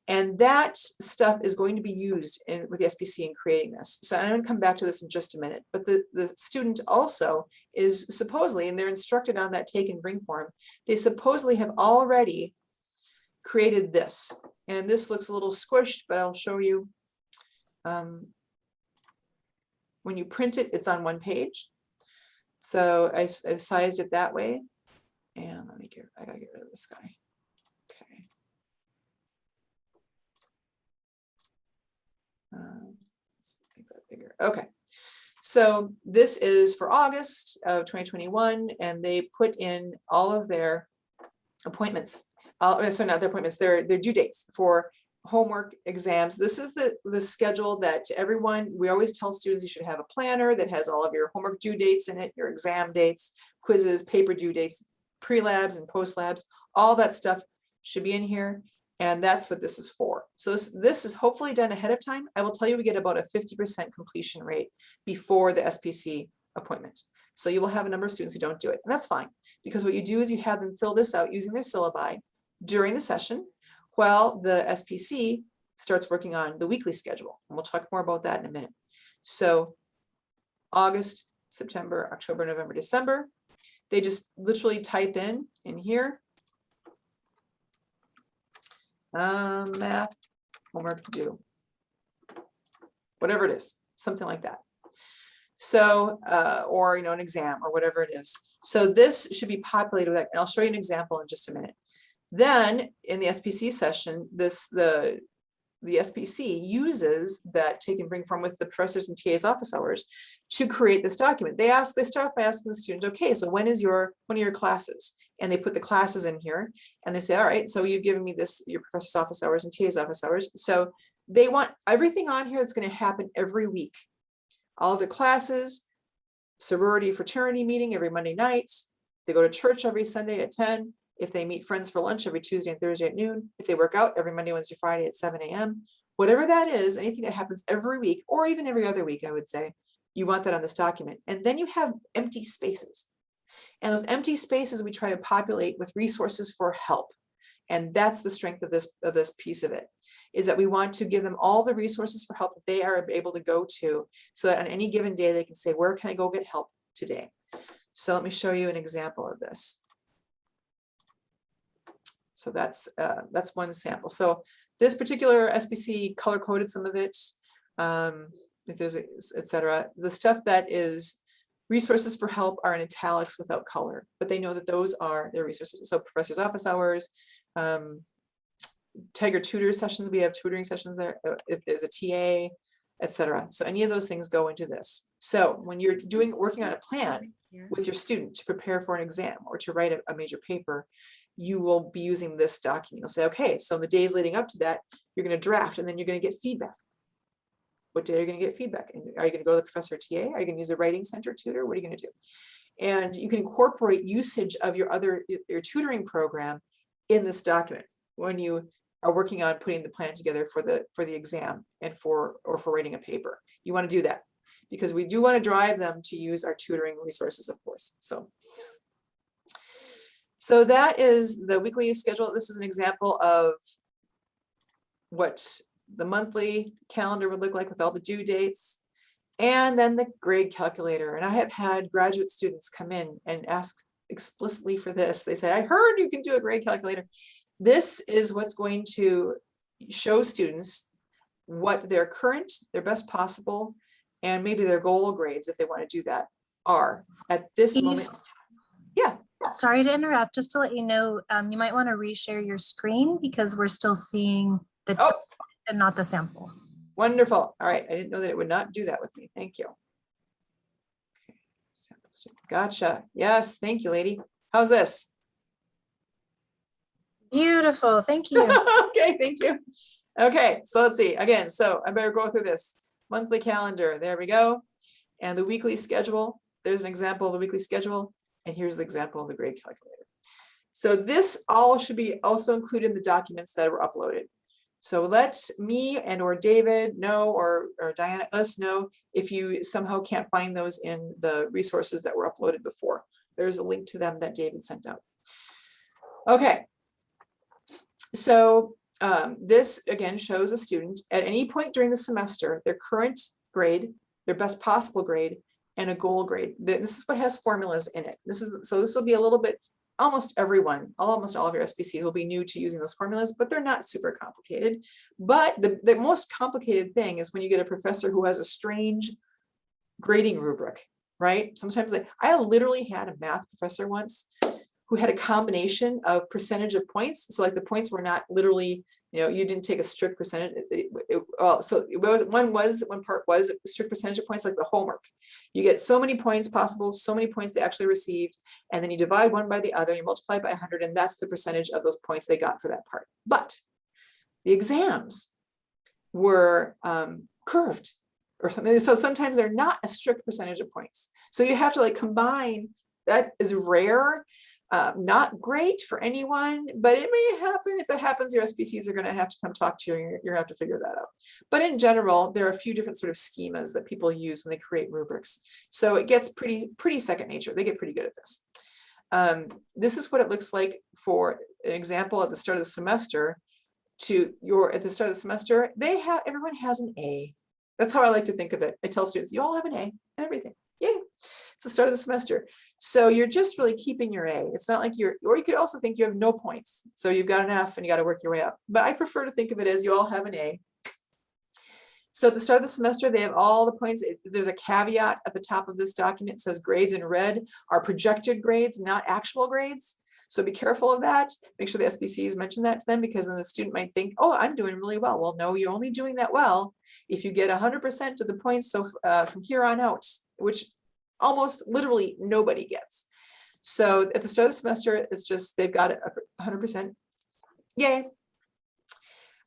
And that stuff is going to be used with the SPC in creating this. So I'm going to come back to this in just a minute, but the student also is supposedly, and they're instructed on that take and bring form, they supposedly have already created this. And this looks a little squished, but I'll show you. When you print it, it's on one page. So I've sized it that way. And I gotta get rid of this guy. Okay. Let's make that bigger. Okay. So this is for August of 2021, and they put in all of their appointments. So not their appointments, their due dates for homework, exams. This is the schedule that everyone, we always tell students you should have a planner that has all of your homework due dates in it, your exam dates, quizzes, paper due dates, pre-labs and post-labs, all that stuff should be in here. And that's what this is for. So this is hopefully done ahead of time. I will tell you, we get about a 50% completion rate before the SPC appointment. So you will have a number of students who don't do it. And that's fine, because what you do is you have them fill this out using their syllabi during the session, while the SPC starts working on the weekly schedule. And we'll talk more about that in a minute. So August, September, October, November, December, they just literally type in here, math, homework due, whatever it is, something like that. So, or, an exam or whatever it is. So this should be populated with that. And I'll show you an example in just a minute. Then in the SPC session, the SPC uses that take and bring form with the professors and TAs office hours to create this document. They start by asking the student, okay, so when is one of your classes? And they put the classes in here and they say, all right, so you've given me this, your professor's office hours and TA's office hours. So they want everything on here that's going to happen every week. All of the classes, sorority fraternity meeting every Monday night. They go to church every Sunday at 10. If they meet friends for lunch every Tuesday and Thursday at noon, if they work out every Monday, Wednesday, Friday at 7 a.m., whatever that is, anything that happens every week or even every other week, I would say, You want that on this document. And then you have empty spaces. And those empty spaces we try to populate with resources for help. And that's the strength of this piece of it, is that we want to give them all the resources for help that they are able to go to, so that on any given day they can say, where can I go get help today? So let me show you an example of this. So that's one sample. So this particular SBC color coded some of it, if there's etc. The stuff that is resources for help are in italics without color, but they know that those are their resources. So professor's office hours, Tiger tutor sessions, we have tutoring sessions there, if there's a TA, etc. So any of those things go into this. So when you're working on a plan with your student to prepare for an exam or to write a major paper, you will be using this document. You'll say, okay, so in the days leading up to that, you're going to draft, and then you're going to get feedback. What day are you going to get feedback? And are you going to go to the professor TA? Are you going to use a writing center tutor? What are you going to do? And you can incorporate usage of your tutoring program in this document when you are working on putting the plan together for the exam and for writing a paper. You want to do that because we do want to drive them to use our tutoring resources, of course. So that is the weekly schedule. This is an example of what the monthly calendar would look like with all the due dates, and then the grade calculator. And I have had graduate students come in and ask explicitly for this. They say, I heard you can do a grade calculator. This is what's going to show students what their current, their best possible, and maybe their goal grades, if they want to do that, are at this Eve, moment. Yeah. Sorry to interrupt, just to let you know, you might want to reshare your screen because we're still seeing the Oh, and not the sample. wonderful. All right. I didn't know that it would not do that with me. Thank you. Okay. Gotcha. Yes. Thank you, lady. How's this? Beautiful. Thank you. Okay. Thank you. Okay. So let's see again. So I better go through this monthly calendar. There we go. And the weekly schedule. There's an example of the weekly schedule. And here's the example of the grade calculator. So this all should be also included in the documents that were uploaded. So let me and or David know, or Diana, let us know if you somehow can't find those in the resources that were uploaded before. There's a link to them that David sent out. Okay. So this again shows a student at any point during the semester, their current grade, their best possible grade, and a goal grade. This is what has formulas in it. This will be a little bit, almost all of your SBCs will be new to using those formulas, but they're not super complicated. But the most complicated thing is when you get a professor who has a strange grading rubric, right? Sometimes I literally had a math professor once who had a combination of percentage of points. So like the points were not literally, you didn't take a strict percentage. One part was a strict percentage of points, like the homework. You get so many points possible, so many points they actually received, and then you divide one by the other, you multiply by 100, and that's the percentage of those points they got for that part. But the exams were curved or something. So sometimes they're not a strict percentage of points. So you have to combine. That is rare. Not great for anyone, but it may happen. If that happens, your SBCs are going to have to come talk to you. And you're going to have to figure that out. But in general, there are a few different sort of schemas that people use when they create rubrics. So it gets pretty second nature. They get pretty good at this. This is what it looks like for an example at the start of the semester. At the start of the semester, everyone has an A. That's how I like to think of it. I tell students, you all have an A and everything. Yay. It's the start of the semester. So you're just really keeping your A. It's not like or you could also think you have no points. So you've got an F and you got to work your way up. But I prefer to think of it as you all have an A. So at the start of the semester, they have all the points. There's a caveat at the top of this document. It says grades in red are projected grades, not actual grades. So be careful of that. Make sure the SBCs mention that to them, because then the student might think, oh, I'm doing really well. Well, no, you're only doing that well if you get 100% of the points. So from here on out, which almost literally nobody gets. So at the start of the semester, it's just they've got it 100%. Yay.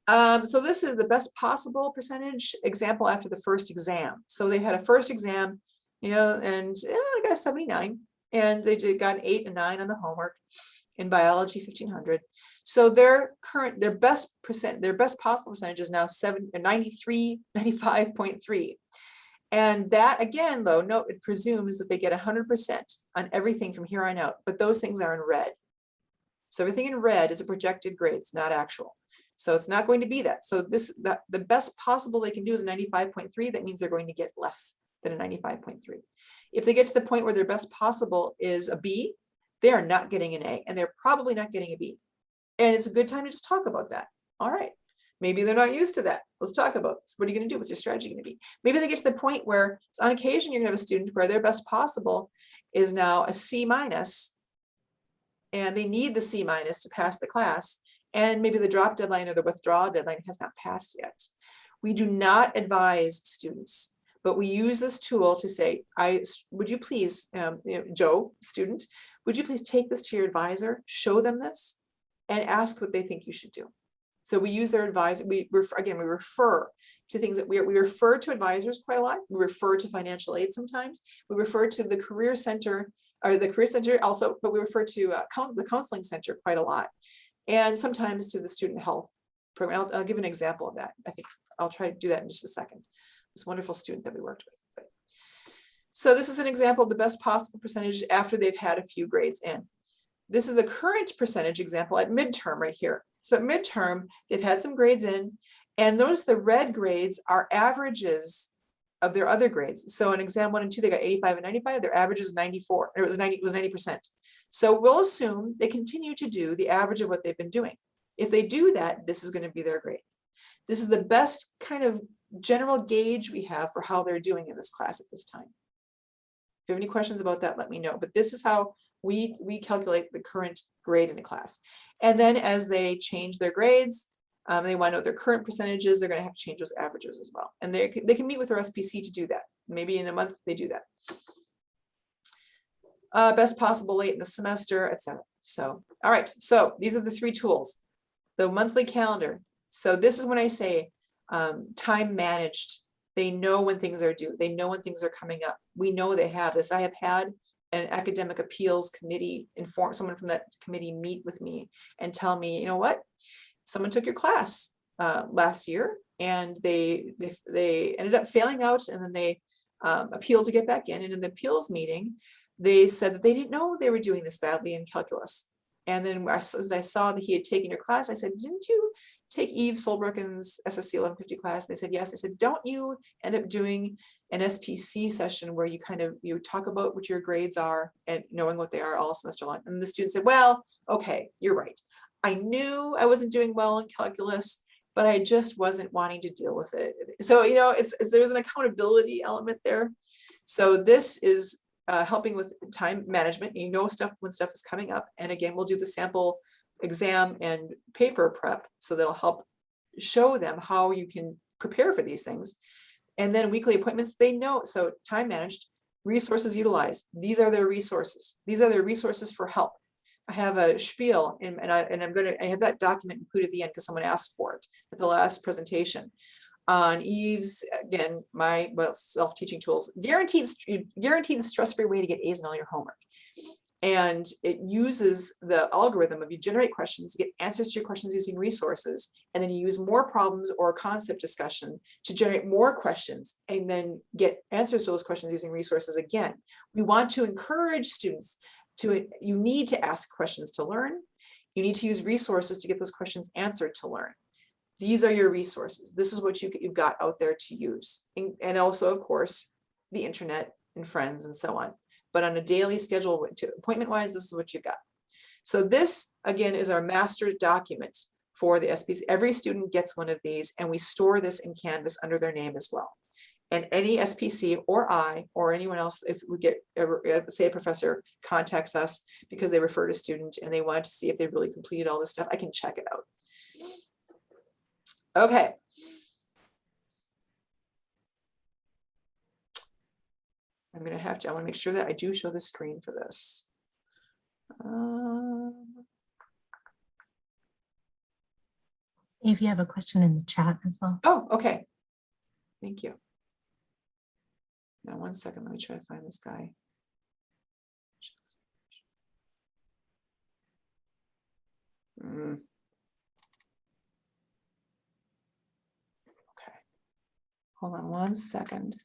So this is the best possible percentage example after the first exam. So they had a first exam, and I got a 79, and they got an 8 and 9 on the homework in biology 1500. So their best possible percentage is now 95.3. And that again, though, note it presumes that they get 100% on everything from here on out, but those things are in red. So everything in red is a projected grade, it's not actual. So it's not going to be that. So the best possible they can do is 95.3. That means they're going to get less than a 95.3. If they get to the point where their best possible is a B, they are not getting an A, and they're probably not getting a B. And it's a good time to just talk about that. All right, maybe they're not used to that. Let's talk about this. What are you going to do? What's your strategy going to be? Maybe they get to the point where on occasion you're going to have a student where their best possible is now a C minus, and they need the C minus to pass the class. And maybe the drop deadline or the withdrawal deadline has not passed yet. We do not advise students, but we use this tool to say, would you please, Joe, student, would you please take this to your advisor, show them this, and ask what they think you should do. So we use their advisor. We refer to things that we refer to advisors quite a lot. We refer to financial aid sometimes. We refer to the career center, or the career center also, but we refer to the counseling center quite a lot. And sometimes to the student health program. I'll give an example of that. I think I'll try to do that in just a second. This wonderful student that we worked with. So this is an example of the best possible percentage after they've had a few grades in. This is the current percentage example at midterm right here. So at midterm, they've had some grades in, and notice the red grades are averages of their other grades. So in exam 1 and 2, they got 85 and 95, their average is 94, or it was 90%. So we'll assume they continue to do the average of what they've been doing. If they do that, this is going to be their grade. This is the best kind of general gauge we have for how they're doing in this class at this time. If you have any questions about that, let me know. But this is how we calculate the current grade in a class. And then as they change their grades, they want to know their current percentages, they're going to have to change those averages as well. And they can meet with their SPC to do that. Maybe in a month they do that. Best possible late in the semester, etc. So, all right. So these are the 3 tools. The monthly calendar. So this is when I say time managed. They know when things are due. They know when things are coming up. We know they have this. I have had an academic appeals committee someone from that committee meet with me and tell me, you know what, someone took your class last year and they ended up failing out, and then they appealed to get back in. And in the appeals meeting, they said that they didn't know they were doing this badly in calculus. And then as I saw that he had taken your class, I said, didn't you take Yve Solbrekken's SSC 1150 class? They said, yes. I said, don't you end up doing an SPC session where you talk about what your grades are and knowing what they are all semester long? And the student said, well, okay, you're right. I knew I wasn't doing well in calculus, but I just wasn't wanting to deal with it. So, there's an accountability element there. So this is helping with time management. You know stuff when stuff is coming up. And again, we'll do the sample exam and paper prep, so that'll help show them how you can prepare for these things. And then weekly appointments, they know. So time managed, resources utilized. These are their resources. These are their resources for help. I have a spiel, and I have that document included at the end because someone asked for it at the last presentation on Yve's, again, my self-teaching tools, guaranteed stress-free way to get A's in all your homework. And it uses the algorithm of you generate questions, get answers to your questions using resources, and then you use more problems or concept discussion to generate more questions and then get answers to those questions using resources again. We want to encourage students you need to ask questions to learn. You need to use resources to get those questions answered to learn. These are your resources. This is what you've got out there to use. And also, of course, the internet and friends and so on. But on a daily schedule, appointment-wise, this is what you've got. So this, again, is our master document for the SPC. Every student gets one of these, and we store this in Canvas under their name as well. And any SPC or I or anyone else, if we get, say a professor contacts us because they referred a student and they wanted to see if they really completed all this stuff, I can check it out. Okay. I want to make sure that I do show the screen for this. If you have a question in the chat as well. Oh, okay. Thank you. Now, 1 second, let me try to find this guy. Okay. Hold on 1 second.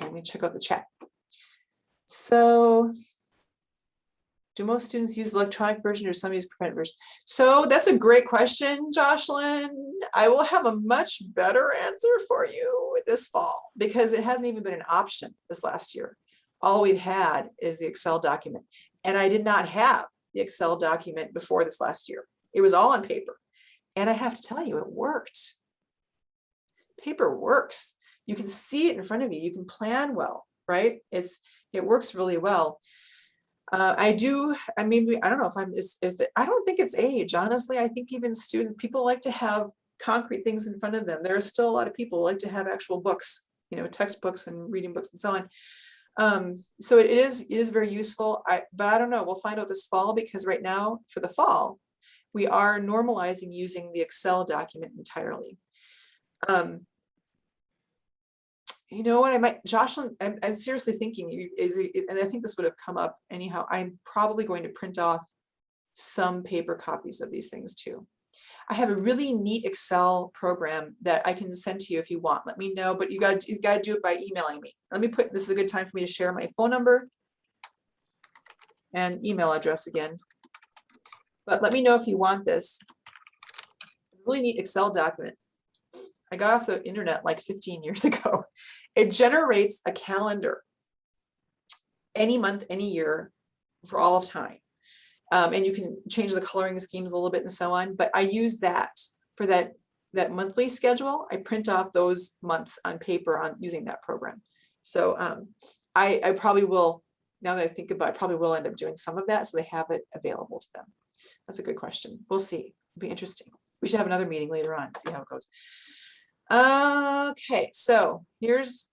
let me check out the chat. So do most students use the electronic version or some use print version? So that's a great question, Jocelyn. I will have a much better answer for you this fall because it hasn't even been an option this last year. All we've had is the Excel document. And I did not have the Excel document before this last year. It was all on paper. And I have to tell you, it worked. Paper works. You can see it in front of you. You can plan well, right? It works really well. I don't know I don't think it's age. Honestly, I think even students, people like to have concrete things in front of them. There are still a lot of people who like to have actual books, textbooks and reading books and so on. So it is very useful. But I don't know, we'll find out this fall because right now for the fall, we are normalizing using the Excel document entirely. You know what, Jocelyn, I'm seriously thinking, and I think this would have come up anyhow, I'm probably going to print off some paper copies of these things too. I have a really neat Excel program that I can send to you if you want. Let me know, but you got to do it by emailing me. This is a good time for me to share my phone number and email address again. But let me know if you want this. Really neat Excel document. I got off the internet like 15 years ago. It generates a calendar any month, any year for all of time. And you can change the coloring schemes a little bit and so on. But I use that for that monthly schedule. I print off those months on paper using that program. So I probably will, now that I think about it, probably will end up doing some of that so they have it available to them. That's a good question. We'll see. It'll be interesting. We should have another meeting later on, see how it goes. Okay, so here's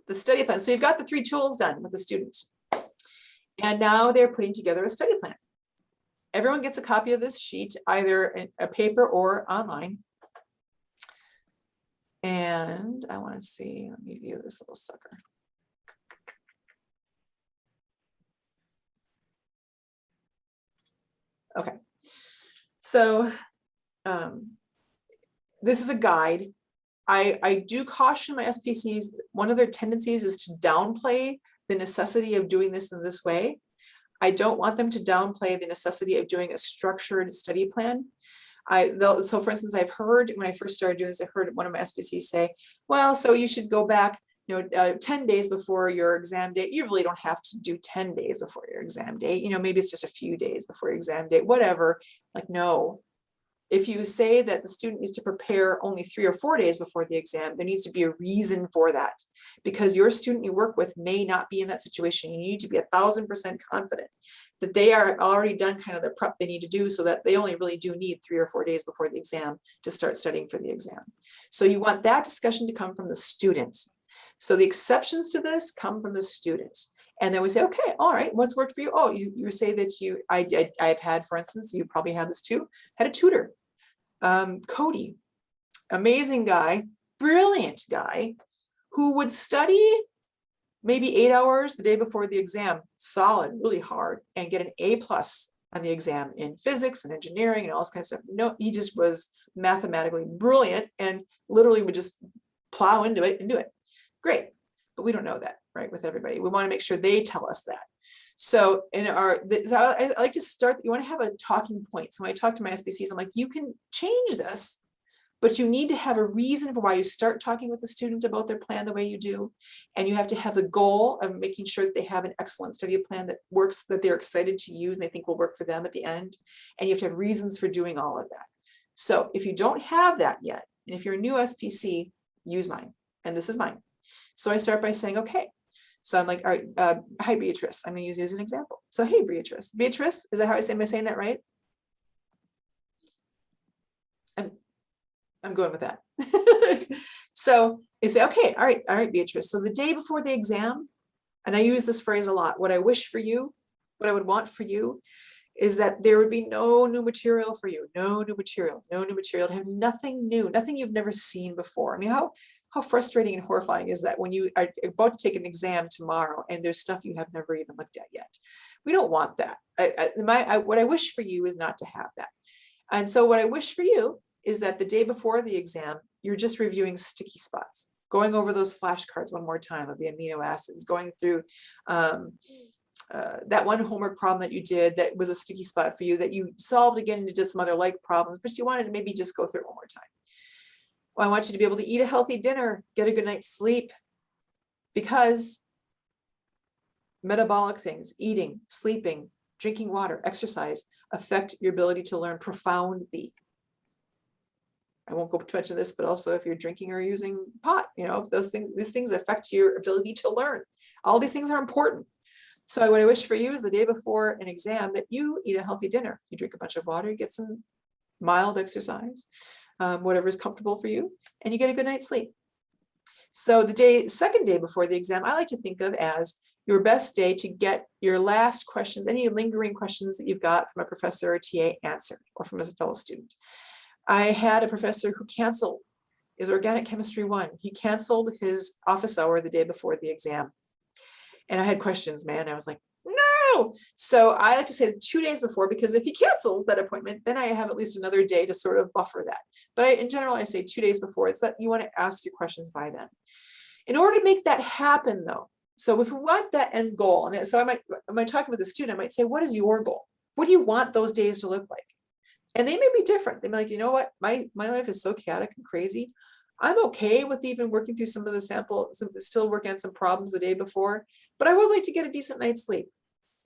the study plan. So you've got the 3 tools done with the students. And now they're putting together a study plan. Everyone gets a copy of this sheet, either in a paper or online. And I want to see, let me view this little sucker. Okay, so this is a guide. I do caution my SPCs, one of their tendencies is to downplay the necessity of doing this in this way. I don't want them to downplay the necessity of doing a structured study plan. So for instance, I've heard when I first started doing this, I heard one of my SPCs say, well, so you should go back 10 days before your exam date. You really don't have to do 10 days before your exam date. Maybe it's just a few days before your exam date, whatever. Like, no. If you say that the student needs to prepare only 3 or 4 days before the exam, there needs to be a reason for that, because your student you work with may not be in that situation. You need to be 1000% confident that they are already done kind of the prep they need to do, so that they only really do need 3 or 4 days before the exam to start studying for the exam. So you want that discussion to come from the student. So the exceptions to this come from the student. And then we say, okay, all right, what's worked for you? Oh, you say that I've had, for instance, you probably had this too, had a tutor. Cody, amazing guy, brilliant guy, who would study maybe 8 hours the day before the exam, solid, really hard, and get an A+ on the exam in physics and engineering and all this kind of stuff. No, he just was mathematically brilliant and literally would just plow into it and do it. Great, but we don't know that, right, with everybody. We want to make sure they tell us that. So I like to start, you want to have a talking point. So when I talk to my SPCs, I'm like, you can change this, but you need to have a reason for why you start talking with the student about their plan the way you do. And you have to have the goal of making sure that they have an excellent study plan that works, that they're excited to use and they think will work for them at the end. And you have to have reasons for doing all of that. So if you don't have that yet, and if you're a new SPC, use mine. And this is mine. So I start by saying, okay. So I'm like, all right, hi, Beatrice. I'm going to use you as an example. So, hey, Beatrice. Beatrice, is that how I say? Am I saying that right? I'm going with that. So you say, okay, all right, Beatrice. So the day before the exam, and I use this phrase a lot, what I wish for you, what I would want for you is that there would be no new material for you, no new material, to have nothing new, nothing you've never seen before. I mean, how frustrating and horrifying is that when you are about to take an exam tomorrow and there's stuff you have never even looked at yet? We don't want that. What I wish for you is not to have that. And so what I wish for you is that the day before the exam, you're just reviewing sticky spots. going over those flashcards one more time of the amino acids, going through that one homework problem that you did that was a sticky spot for you that you solved again and did some other like problems, but you wanted to maybe just go through it one more time. Well, I want you to be able to eat a healthy dinner, get a good night's sleep, because metabolic things, eating, sleeping, drinking water, exercise, affect your ability to learn profoundly. I won't go too much into this, but also if you're drinking or using pot, you know, these things affect your ability to learn. All these things are important. So what I wish for you is the day before an exam that you eat a healthy dinner. You drink a bunch of water, you get some mild exercise, whatever is comfortable for you, and you get a good night's sleep. So the second day before the exam, I like to think of as your best day to get your last questions, any lingering questions that you've got from a professor or TA answered, or from a fellow student. I had a professor who canceled his organic chemistry 1. He canceled his office hour the day before the exam. And I had questions, man. I was like, no. So I like to say 2 days before, because if he cancels that appointment, then I have at least another day to sort of buffer that. But in general, I say 2 days before. It's that you want to ask your questions by then. In order to make that happen, though, so if we want that end goal, and so I might talk with the student, I might say, what is your goal? What do you want those days to look like? And they may be different. They may be like, you know what, my life is so chaotic and crazy. I'm okay with even working through some of the still working on some problems the day before, but I would like to get a decent night's sleep.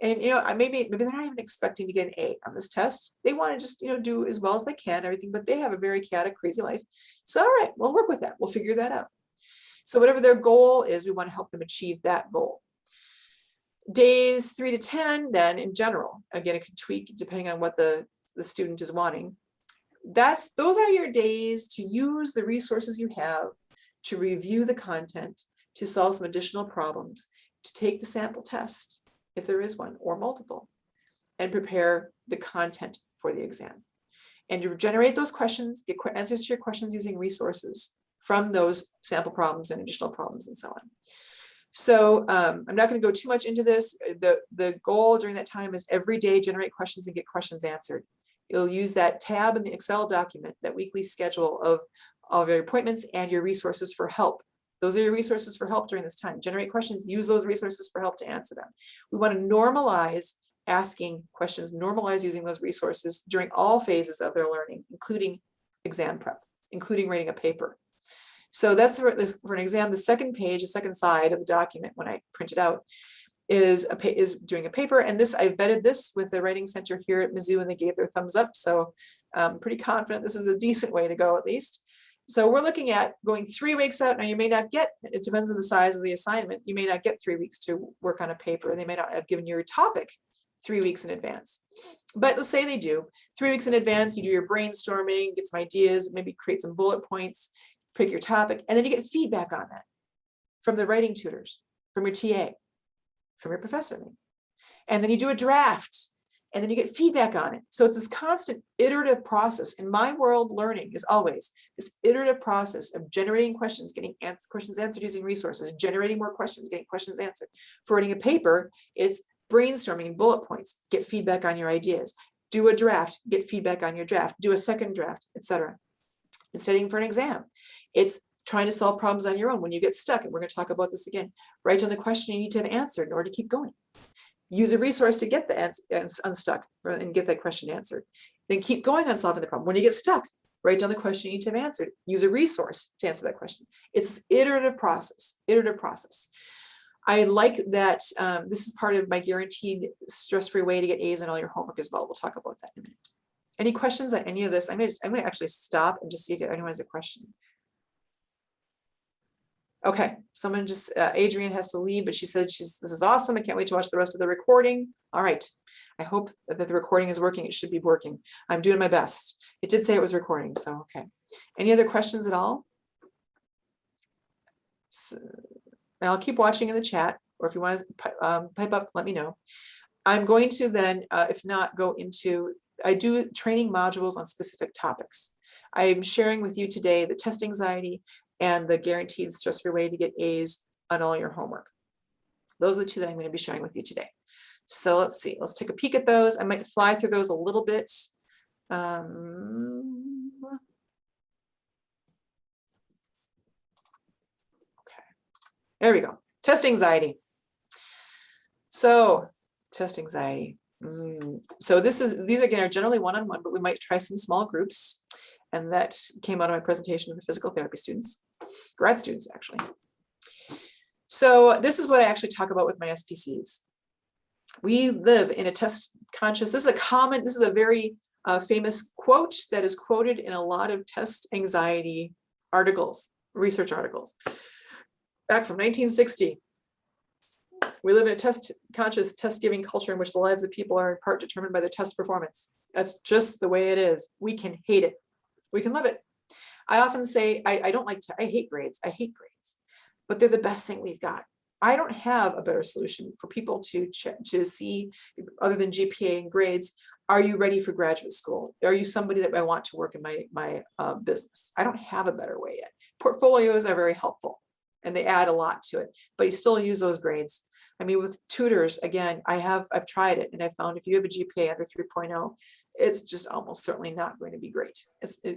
And, you know, maybe they're not even expecting to get an A on this test. They want to just, you know, do as well as they can, everything, but they have a very chaotic, crazy life. So, all right, we'll work with that. We'll figure that out. So whatever their goal is, we want to help them achieve that goal. Days 3 to 10, then in general, again, it could tweak depending on what the student is wanting. Those are your days to use the resources you have to review the content, to solve some additional problems, to take the sample test, if there is one, or multiple, and prepare the content for the exam. And to generate those questions, get answers to your questions using resources from those sample problems and additional problems and so on. So I'm not going to go too much into this. The goal during that time is every day generate questions and get questions answered. You'll use that tab in the Excel document, that weekly schedule of your appointments and your resources for help. Those are your resources for help during this time. Generate questions, use those resources for help to answer them. We want to normalize asking questions, normalize using those resources during all phases of their learning, including exam prep, including writing a paper. So that's for an exam. The second page, the second side of the document, when I print it out, is doing a paper. And this, I vetted this with the Writing Center here at Mizzou, and they gave their thumbs up. So I'm pretty confident this is a decent way to go, at least. So we're looking at going 3 weeks out. Now you may not get, it depends on the size of the assignment. You may not get 3 weeks to work on a paper. They may not have given you your topic 3 weeks in advance. But let's say they do. 3 weeks in advance, you do your brainstorming, get some ideas, maybe create some bullet points, pick your topic, and then you get feedback on that from the writing tutors, from your TA, from your professor. And then you do a draft, and then you get feedback on it. So it's this constant iterative process. In my world, learning is always this iterative process of generating questions, getting questions answered using resources, generating more questions, getting questions answered. For writing a paper, it's brainstorming bullet points, get feedback on your ideas, do a draft, get feedback on your draft, do a second draft, etc. And studying for an exam, it's trying to solve problems on your own when you get stuck. And we're going to talk about this again. Write down the question you need to have answered in order to keep going. Use a resource to get the answer unstuck and get that question answered. Then keep going on solving the problem. When you get stuck, write down the question you need to have answered. Use a resource to answer that question. It's this iterative process, I like that this is part of my guaranteed stress-free way to get A's on all your homework as well. We'll talk about that in a minute. Any questions on any of this? I'm going to actually stop and just see if anyone has a question. Okay, someone just, Adrienne has to leave, but she said this is awesome. I can't wait to watch the rest of the recording. All right, I hope that the recording is working. It should be working. I'm doing my best. It did say it was recording, so okay. Any other questions at all? So, and I'll keep watching in the chat, or if you want to pipe up, let me know. I'm going to then, if not, go into, I do training modules on specific topics. I'm sharing with you today the test anxiety and the guaranteed stress-free way to get A's on all your homework. Those are the two that I'm going to be sharing with you today. So let's see, let's take a peek at those. I might fly through those a little bit. There we go. Test anxiety. So test anxiety. So these again are generally one-on-one, but we might try some small groups. And that came out of my presentation to the physical therapy students, grad students actually. So this is what I actually talk about with my SPCs. We live in a test conscious, this is a very famous quote that is quoted in a lot of test anxiety articles, research articles. Back from 1960. We live in a test conscious, test giving culture in which the lives of people are in part determined by their test performance. That's just the way it is. We can hate it. We can love it. I often say, I hate grades. I hate grades, but they're the best thing we've got. I don't have a better solution for people to see, other than GPA and grades. Are you ready for graduate school? Are you somebody that I want to work in my business? I don't have a better way yet. Portfolios are very helpful and they add a lot to it, but you still use those grades. I mean, with tutors, again, I've tried it and I found if you have a GPA under 3.0, it's just almost certainly not going to be great.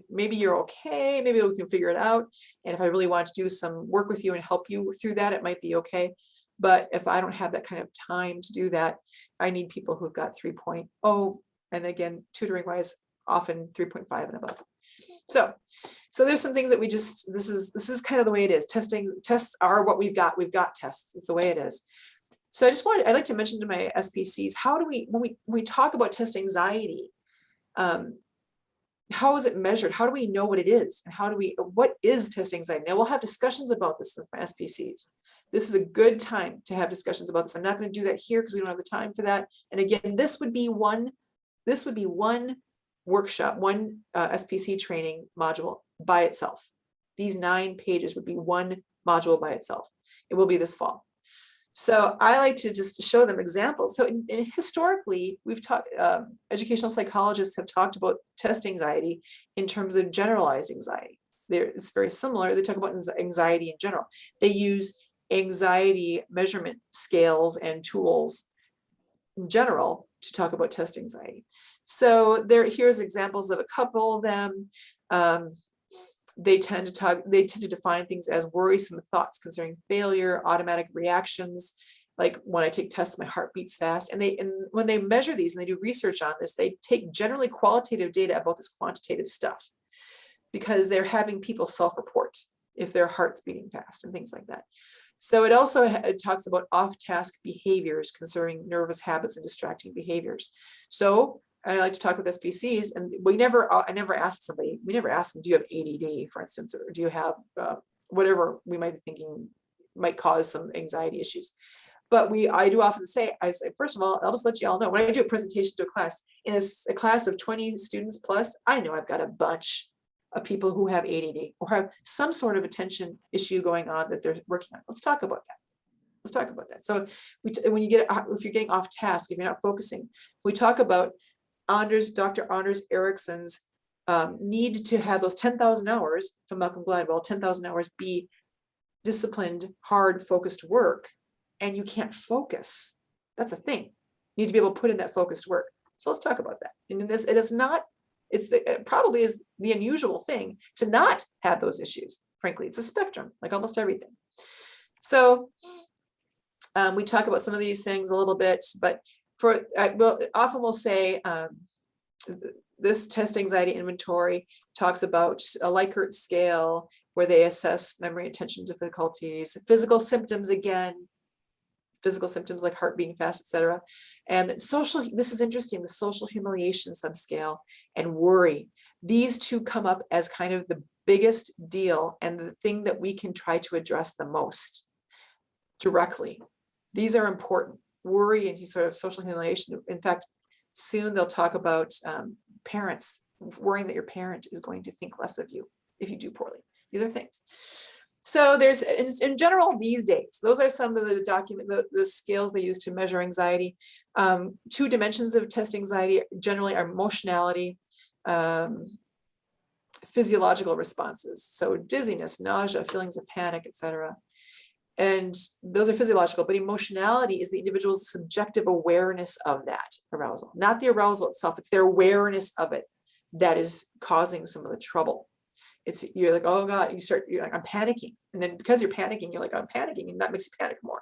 Maybe you're okay, maybe we can figure it out. And if I really want to do some work with you and help you through that, it might be okay. But if I don't have that kind of time to do that, I need people who've got 3.0. And again, tutoring wise, often 3.5 and above. So there's some things that we just, this is kind of the way it is. Tests are what we've got. We've got tests. It's the way it is. So I'd like to mention to my SPCs, how do when we talk about test anxiety, how is it measured? How do we know what it is? And what is test anxiety? Now we'll have discussions about this with my SPCs. This is a good time to have discussions about this. I'm not going to do that here because we don't have the time for that. And again, this would be one workshop, one SPC training module by itself. These 9 pages would be one module by itself. It will be this fall. So I like to just show them examples. So historically, we've talked, educational psychologists have talked about test anxiety in terms of generalized anxiety. It's very similar. They talk about anxiety in general. They use anxiety measurement scales and tools in general to talk about test anxiety. So here's examples of a couple of them. They tend to define things as worrisome thoughts concerning failure, automatic reactions. Like when I take tests, my heart beats fast. And when they measure these and they do research on this, they take generally qualitative data about this quantitative stuff because they're having people self-report if their heart's beating fast and things like that. So it talks about off-task behaviors concerning nervous habits and distracting behaviors. So I like to talk with SPCs, and I never ask them, do you have ADD, for instance, or do you have whatever we might be thinking might cause some anxiety issues. But I do often say, first of all, I'll just let you all know, when I do a presentation to a class, in a class of 20 students plus, I know I've got a bunch of people who have ADD or have some sort of attention issue going on that they're working on. Let's talk about that. So if you're getting off task, if you're not focusing, we talk about Dr. Anders Ericsson's need to have those 10,000 hours from Malcolm Gladwell, 10,000 hours be disciplined, hard, focused work, and you can't focus. That's a thing. You need to be able to put in that focused work. So let's talk about that. And it probably is the unusual thing to not have those issues. Frankly, it's a spectrum, like almost everything. So we talk about some of these things a little bit, but often we'll say this test anxiety inventory talks about a Likert scale where they assess memory and attention difficulties, physical symptoms like heart beating fast, etc. And this is interesting, the social humiliation subscale and worry. These two come up as kind of the biggest deal and the thing that we can try to address the most directly. These are important. Worry and sort of social humiliation. In fact, soon they'll talk about parents worrying that your parent is going to think less of you if you do poorly. These are things. So there's, in general, these days, those are some of the scales they use to measure anxiety. 2 dimensions of test anxiety generally are emotionality, physiological responses. So dizziness, nausea, feelings of panic, etc. And those are physiological, but emotionality is the individual's subjective awareness of that arousal, not the arousal itself. It's their awareness of it that is causing some of the trouble. You're like, oh God, you're like, I'm panicking. And then because you're panicking, you're like, I'm panicking, and that makes you panic more.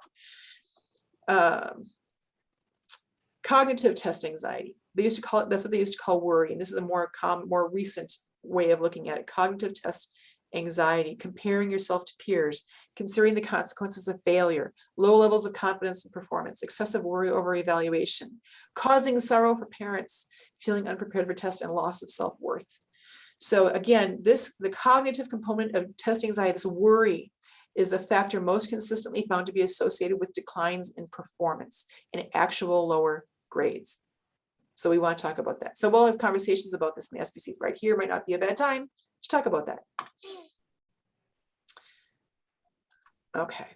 Cognitive test anxiety. They used to call it, that's what they used to call worry. And this is a more common, more recent way of looking at it. Cognitive test anxiety, comparing yourself to peers, considering the consequences of failure, low levels of confidence and performance, excessive worry over evaluation, causing sorrow for parents, feeling unprepared for tests, and loss of self-worth. So again, the cognitive component of test anxiety, this worry, is the factor most consistently found to be associated with declines in performance and actual lower grades. So we want to talk about that. So we'll have conversations about this in the SPCs. Right here might not be a bad time to talk about that. Okay.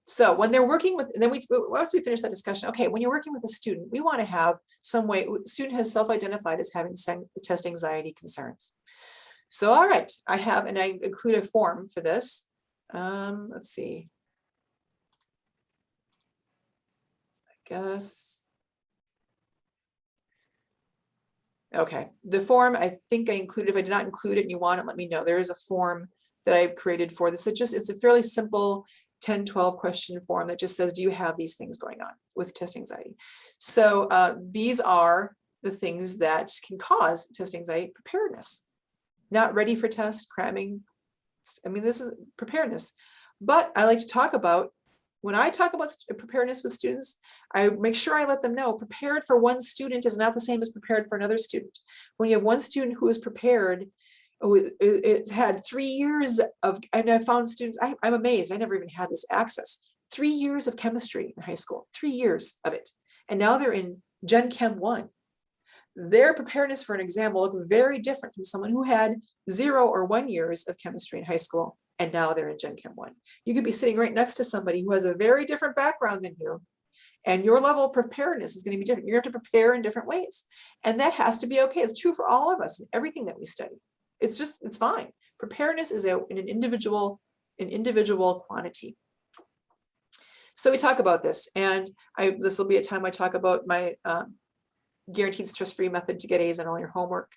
So when they're working with, and then once we finish that discussion, okay, when you're working with a student, we want to have some way, student has self-identified as having test anxiety concerns. So, all right, I include a form for this. Let's see. I guess. Okay, the form, I think I included, if I did not include it and you want it, let me know. There is a form that I've created for this. It's a fairly simple 10, 12 question form that just says, do you have these things going on with test anxiety? So these are the things that can cause test anxiety: preparedness, not ready for test, cramming. I mean, this is preparedness. But I like to talk about, when I talk about preparedness with students, I make sure I let them know prepared for one student is not the same as prepared for another student. When you have one student who is prepared, it's had 3 years of, and I found students, I'm amazed, I never even had this access. 3 years of chemistry in high school, 3 years of it. And now they're in Gen Chem 1. Their preparedness for an exam will look very different from someone who had 0 or 1 years of chemistry in high school, and now they're in Gen Chem 1. You could be sitting right next to somebody who has a very different background than you, and your level of preparedness is going to be different. You're going to have to prepare in different ways. And that has to be okay. It's true for all of us in everything that we study. It's fine. Preparedness is an individual quantity. So we talk about this, and this will be a time I talk about my guaranteed stress-free method to get A's on all your homework,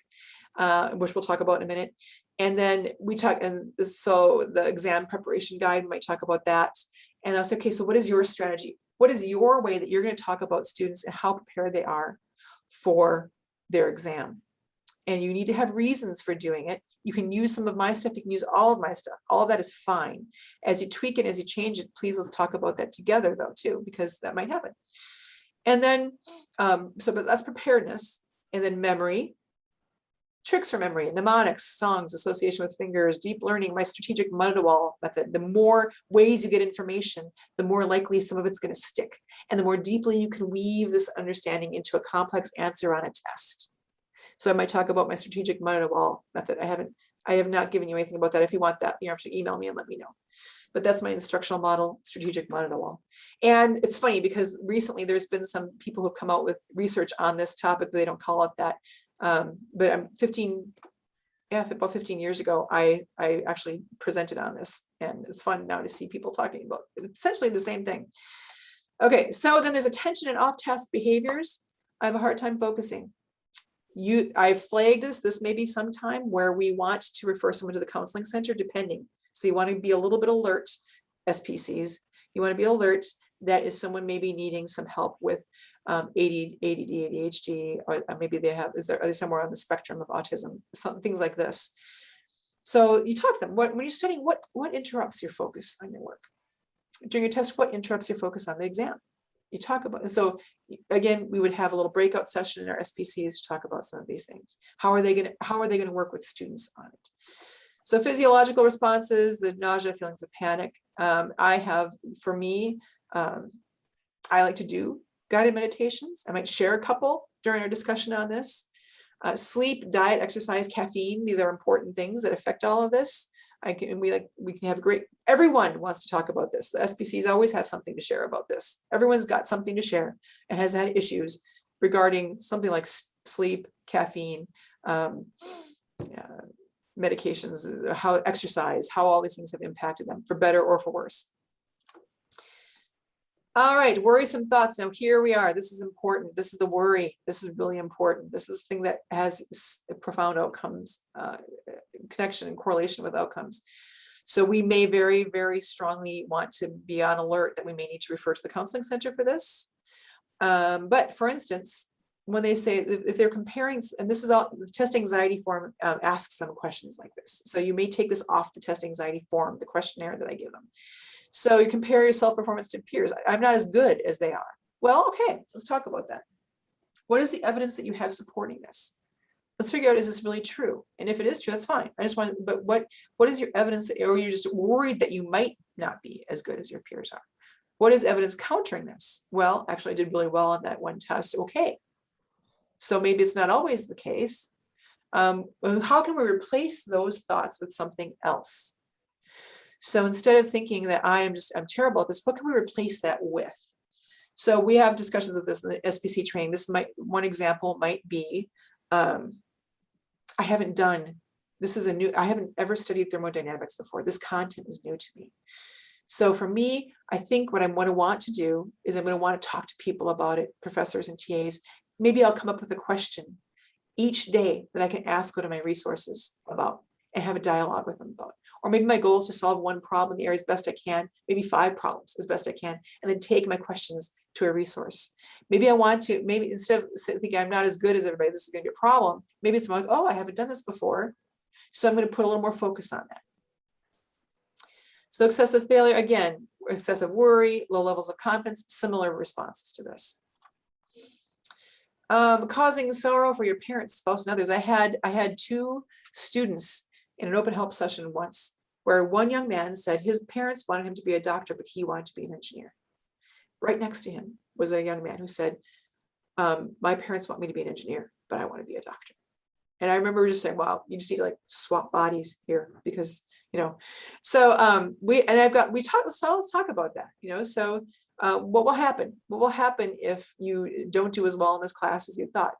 which we'll talk about in a minute. And then we talk, and so the exam preparation guide, we might talk about that. And I'll say, okay, so what is your strategy? What is your way that you're going to talk about students and how prepared they are for their exam? And you need to have reasons for doing it. You can use some of my stuff. You can use all of my stuff. All of that is fine. As you tweak it, as you change it, please let's talk about that together though too, because that might happen. And then, but that's preparedness. And then memory, tricks for memory, mnemonics, songs, association with fingers, deep learning, my strategic mud-to-wall method. The more ways you get information, the more likely some of it's going to stick. And the more deeply you can weave this understanding into a complex answer on a test. So I might talk about my strategic mud-to-wall method. I have not given you anything about that. If you want that, you have to email me and let me know. But that's my instructional model, strategic mud-to-wall. And it's funny because recently there's been some people who've come out with research on this topic, but they don't call it that. But I'm about 15 years ago, I actually presented on this, and it's fun now to see people talking about essentially the same thing. Okay, so then there's attention and off-task behaviors. I have a hard time focusing. I flagged this may be some time where we want to refer someone to the counseling center, depending. So you want to be a little bit alert, SPCs. You want to be alert that is someone maybe needing some help with ADD, ADHD, or maybe are they somewhere on the spectrum of autism, some things like this. So you talk to them. When you're studying, what interrupts your focus on your work? During your test, what interrupts your focus on the exam? You talk about, so again, we would have a little breakout session in our SPCs to talk about some of these things. How are they going to work with students on it? So physiological responses, the nausea, feelings of panic. I like to do guided meditations. I might share a couple during our discussion on this. Sleep, diet, exercise, caffeine. These are important things that affect all of this. We can have everyone wants to talk about this. The SPCs always have something to share about this. Everyone's got something to share and has had issues regarding something like sleep, caffeine, medications, how exercise, how all these things have impacted them for better or for worse. All right, worrisome thoughts. Now here we are. This is important. This is the worry. This is really important. This is the thing that has profound outcomes, connection and correlation with outcomes. So we may very, very strongly want to be on alert that we may need to refer to the counseling center for this. But for instance, when they say, if they're comparing, and this is all, the test anxiety form asks them questions like this. So you may take this off the test anxiety form, the questionnaire that I give them. So you compare your self-performance to peers. I'm not as good as they are. Well, okay, let's talk about that. What is the evidence that you have supporting this? Let's figure out, is this really true? And if it is true, that's fine. I just want, but what is your evidence that, or you're just worried that you might not be as good as your peers are? What is evidence countering this? Well, actually I did really well on that one test. Okay. So maybe it's not always the case. How can we replace those thoughts with something else? So instead of thinking that I'm terrible at this, what can we replace that with? So we have discussions of this in the SPC training. One example might be, I haven't ever studied thermodynamics before. This content is new to me. So for me, I think what I'm going to want to do is I'm going to want to talk to people about it, professors and TAs. Maybe I'll come up with a question each day that I can ask one of my resources about and have a dialogue with them about. Or maybe my goal is to solve one problem in the area as best I can, maybe 5 problems as best I can, and then take my questions to a resource. Maybe I want to, maybe instead of thinking I'm not as good as everybody, this is going to be a problem, maybe it's more like, oh, I haven't done this before. So I'm going to put a little more focus on that. So excessive failure, again, excessive worry, low levels of confidence, similar responses to this. Causing sorrow for your parents, spouse, and others. I had 2 students in an open help session once where one young man said his parents wanted him to be a doctor, but he wanted to be an engineer. Right next to him was a young man who said, my parents want me to be an engineer, but I want to be a doctor. And I remember just saying, wow, you just need to like swap bodies here because, so let's talk about that, so what will happen? What will happen if you don't do as well in this class as you thought?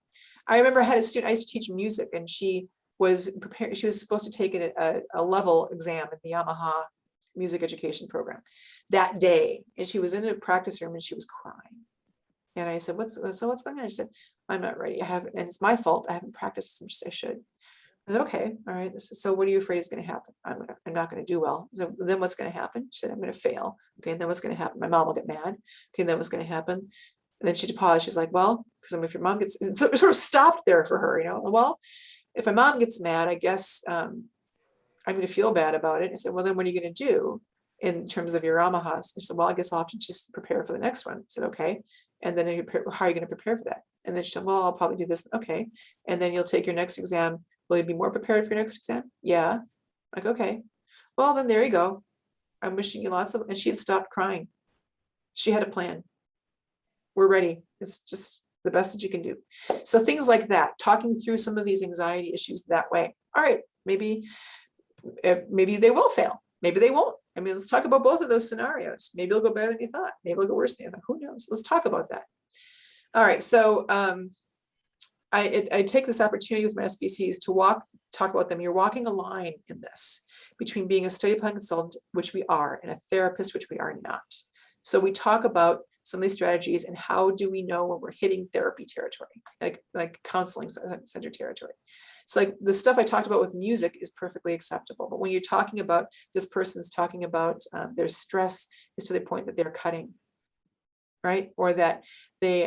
I remember I had a student, I used to teach music, and she was prepared, she was supposed to take a level exam in the Yamaha music education program that day. And she was in a practice room and she was crying. And I said, what's going on? She said, I'm not ready. And it's my fault. I haven't practiced as much as I should. I said, okay, all right. So what are you afraid is going to happen? I'm not going to do well. So then what's going to happen? She said, I'm going to fail. Okay. And then what's going to happen? My mom will get mad. Okay. And then what's going to happen? And then she paused. She's like, well, because if your mom gets, it sort of stopped there for her, well, if my mom gets mad, I guess I'm going to feel bad about it. I said, well, then what are you going to do in terms of your Yamahas? She said, well, I guess I'll have to just prepare for the next one. I said, okay. And then how are you going to prepare for that? And then she said, well, I'll probably do this. Okay. And then you'll take your next exam. Will you be more prepared for your next exam? Yeah. Like, okay. Well, then there you go. I'm wishing you lots of, and she had stopped crying. She had a plan. We're ready. It's just the best that you can do. So things like that, talking through some of these anxiety issues that way. All right, maybe they will fail. Maybe they won't. I mean, let's talk about both of those scenarios. Maybe it'll go better than you thought. Maybe it'll go worse than you thought. Who knows? Let's talk about that. All right. So I take this opportunity with my SBCs to talk about them. You're walking a line in this between being a study plan consultant, which we are, and a therapist, which we are not. So we talk about some of these strategies and how do we know when we're hitting therapy territory, like counseling center territory. So like the stuff I talked about with music is perfectly acceptable. But when you're talking about, this person's talking about their stress is to the point that they're cutting, right? Or that they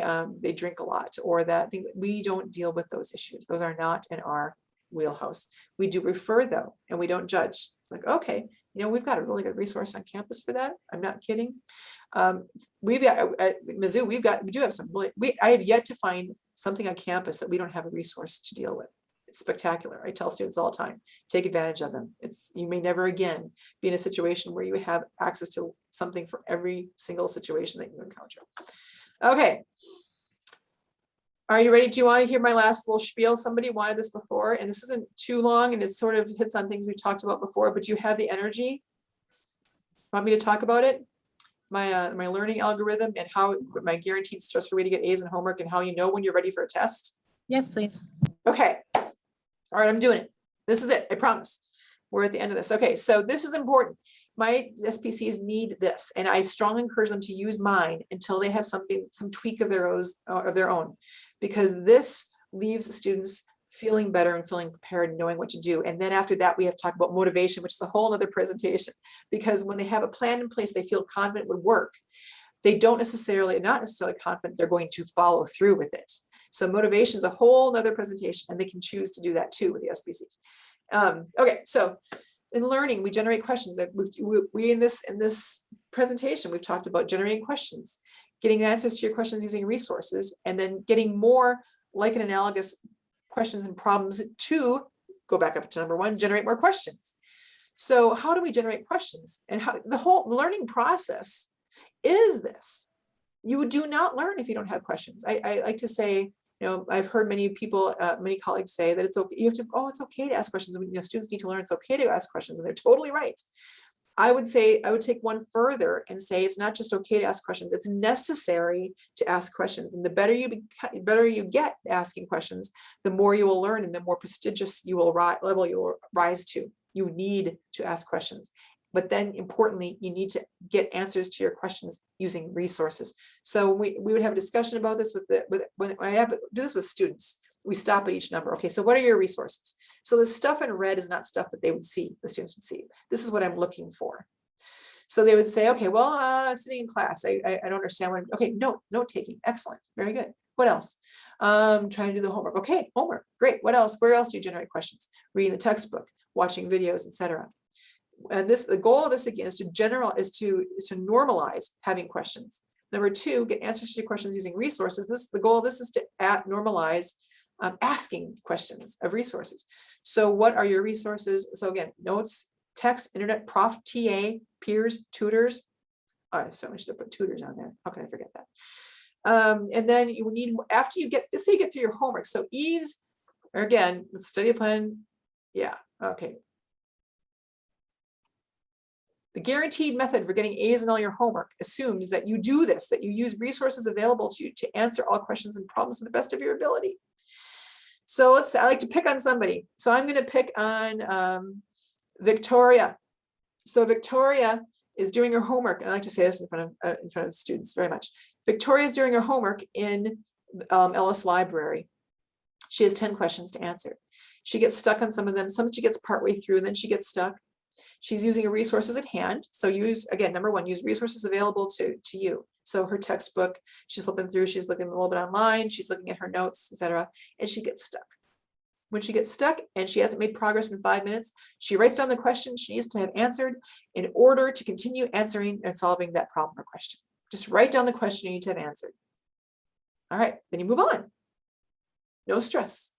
drink a lot, or that things, we don't deal with those issues. Those are not in our wheelhouse. We do refer though, and we don't judge. Like, okay, we've got a really good resource on campus for that. I'm not kidding. We've got at Mizzou, we do have some really, I have yet to find something on campus that we don't have a resource to deal with. It's spectacular. I tell students all the time, take advantage of them. You may never again be in a situation where you have access to something for every single situation that you encounter. Okay. Are you ready? Do you want to hear my last little spiel? Somebody wanted this before, and this isn't too long, and it sort of hits on things we talked about before, but you have the energy. Want me to talk about it? My learning algorithm and how my guaranteed stress-free way to get A's in homework, and how you know when you're ready for a test? Yes, please. Okay. All right, I'm doing it. This is it. I promise. We're at the end of this. Okay, so this is important. My SPCs need this, and I strongly encourage them to use mine until they have some tweak of their own, because this leaves students feeling better and feeling prepared and knowing what to do. And then after that, we have to talk about motivation, which is a whole other presentation, because when they have a plan in place, they feel confident would work. They don't necessarily, not necessarily confident they're going to follow through with it. So motivation is a whole nother presentation, and they can choose to do that too with the SBCs. Okay, so in learning, we generate questions. We in this presentation, we've talked about generating questions, getting answers to your questions using resources, and then getting more like an analogous questions and problems to go back up to number one, generate more questions. So how do we generate questions? And how the whole learning process is this. You do not learn if you don't have questions. I like to say, I've heard many people, many colleagues say that it's okay. You have to, it's okay to ask questions. Students need to learn. It's okay to ask questions, and they're totally right. I would say, I would take one further and say it's not just okay to ask questions. It's necessary to ask questions. And the better you get asking questions, the more you will learn, and the more prestigious level you will rise to. You need to ask questions. But then importantly, you need to get answers to your questions using resources. So we would have a discussion about this when I do this with students. We stop at each number. Okay, so what are your resources? So the stuff in red is not stuff that they would see, the students would see. This is what I'm looking for. So they would say, okay, well, sitting in class, I don't understand what, okay, note taking, excellent, very good. What else? Trying to do the homework. Okay, homework, great. What else? Where else do you generate questions? Reading the textbook, watching videos, etc. And the goal of this again is to normalize having questions. Number two, get answers to your questions using resources. The goal of this is to normalize asking questions of resources. So what are your resources? So again, notes, text, internet, prof, TA, peers, tutors. Oh, I certainly should have put tutors on there. How can I forget that? And then you need, after you get this, say you get through your homework. So Yve's, or again, the study plan. Yeah, okay. The guaranteed method for getting A's in all your homework assumes that you do this, that you use resources available to you to answer all questions and problems to the best of your ability. So I like to pick on somebody. So I'm going to pick on Victoria. So Victoria is doing her homework. And I like to say this in front of students very much. Victoria is doing her homework in Ellis Library. She has 10 questions to answer. She gets stuck on some of them. Some she gets partway through, and then she gets stuck. She's using her resources at hand. So again, number one, use resources available to you. So her textbook, she's flipping through, she's looking a little bit online, she's looking at her notes, etc. And she gets stuck. When she gets stuck and she hasn't made progress in 5 minutes, she writes down the question she needs to have answered in order to continue answering and solving that problem or question. Just write down the question you need to have answered. All right, then you move on. No stress.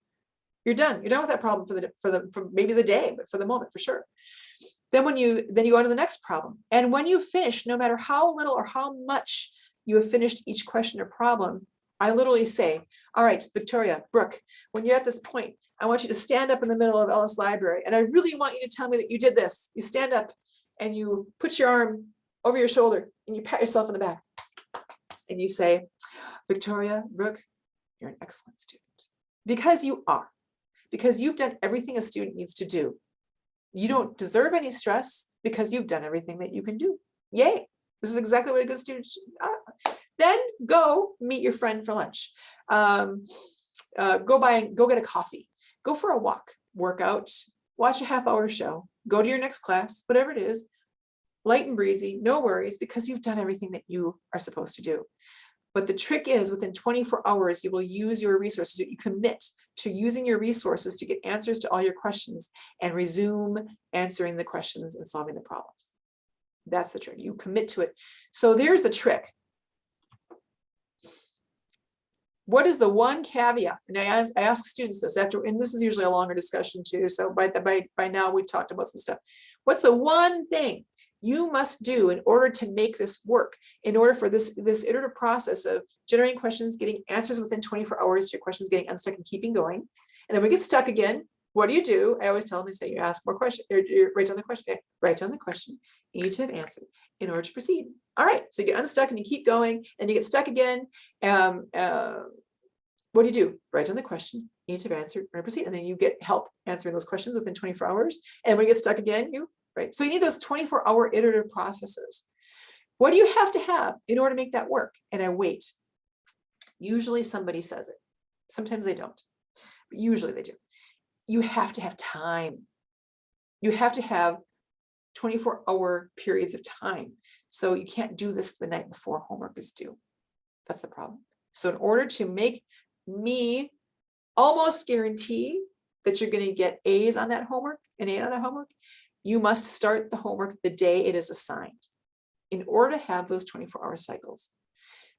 You're done. You're done with that problem for maybe the day, but for the moment, for sure. Then you go on to the next problem. And when you finish, no matter how little or how much you have finished each question or problem, I literally say, all right, Victoria, Brooke, when you're at this point, I want you to stand up in the middle of Ellis Library. And I really want you to tell me that you did this. You stand up and you put your arm over your shoulder and you pat yourself in the back. And you say, Victoria, Brooke, you're an excellent student. Because you are. Because you've done everything a student needs to do. You don't deserve any stress because you've done everything that you can do. Yay. This is exactly what a good student should. Then go meet your friend for lunch. Go get a coffee. Go for a walk, work out, watch a half-hour show, go to your next class, whatever it is, light and breezy, no worries, because you've done everything that you are supposed to do. But the trick is within 24 hours, you will use your resources. You commit to using your resources to get answers to all your questions and resume answering the questions and solving the problems. That's the trick. You commit to it. So there's the trick. What is the one caveat? And I ask students this after, and this is usually a longer discussion too. So by now we've talked about some stuff. What's the one thing you must do in order to make this work, in order for this iterative process of generating questions, getting answers within 24 hours to your questions, getting unstuck and keeping going. And then we get stuck again. What do? I always tell them, I say, you ask more questions, you write down the question, okay, write down the question you need to have answered in order to proceed. All right, so you get unstuck and you keep going and you get stuck again. What do? Write down the question you need to have answered and proceed. And then you get help answering those questions within 24 hours. And when you get stuck again, right? So you need those 24-hour iterative processes. What do you have to have in order to make that work? And I wait. Usually somebody says it. Sometimes they don't, but usually they do. you have to have time. You have to have 24-hour periods of time. So you can't do this the night before homework is due. That's the problem. So in order to make me almost guarantee that you're going to get A's on that homework, an A on that homework, you must start the homework the day it is assigned in order to have those 24-hour cycles.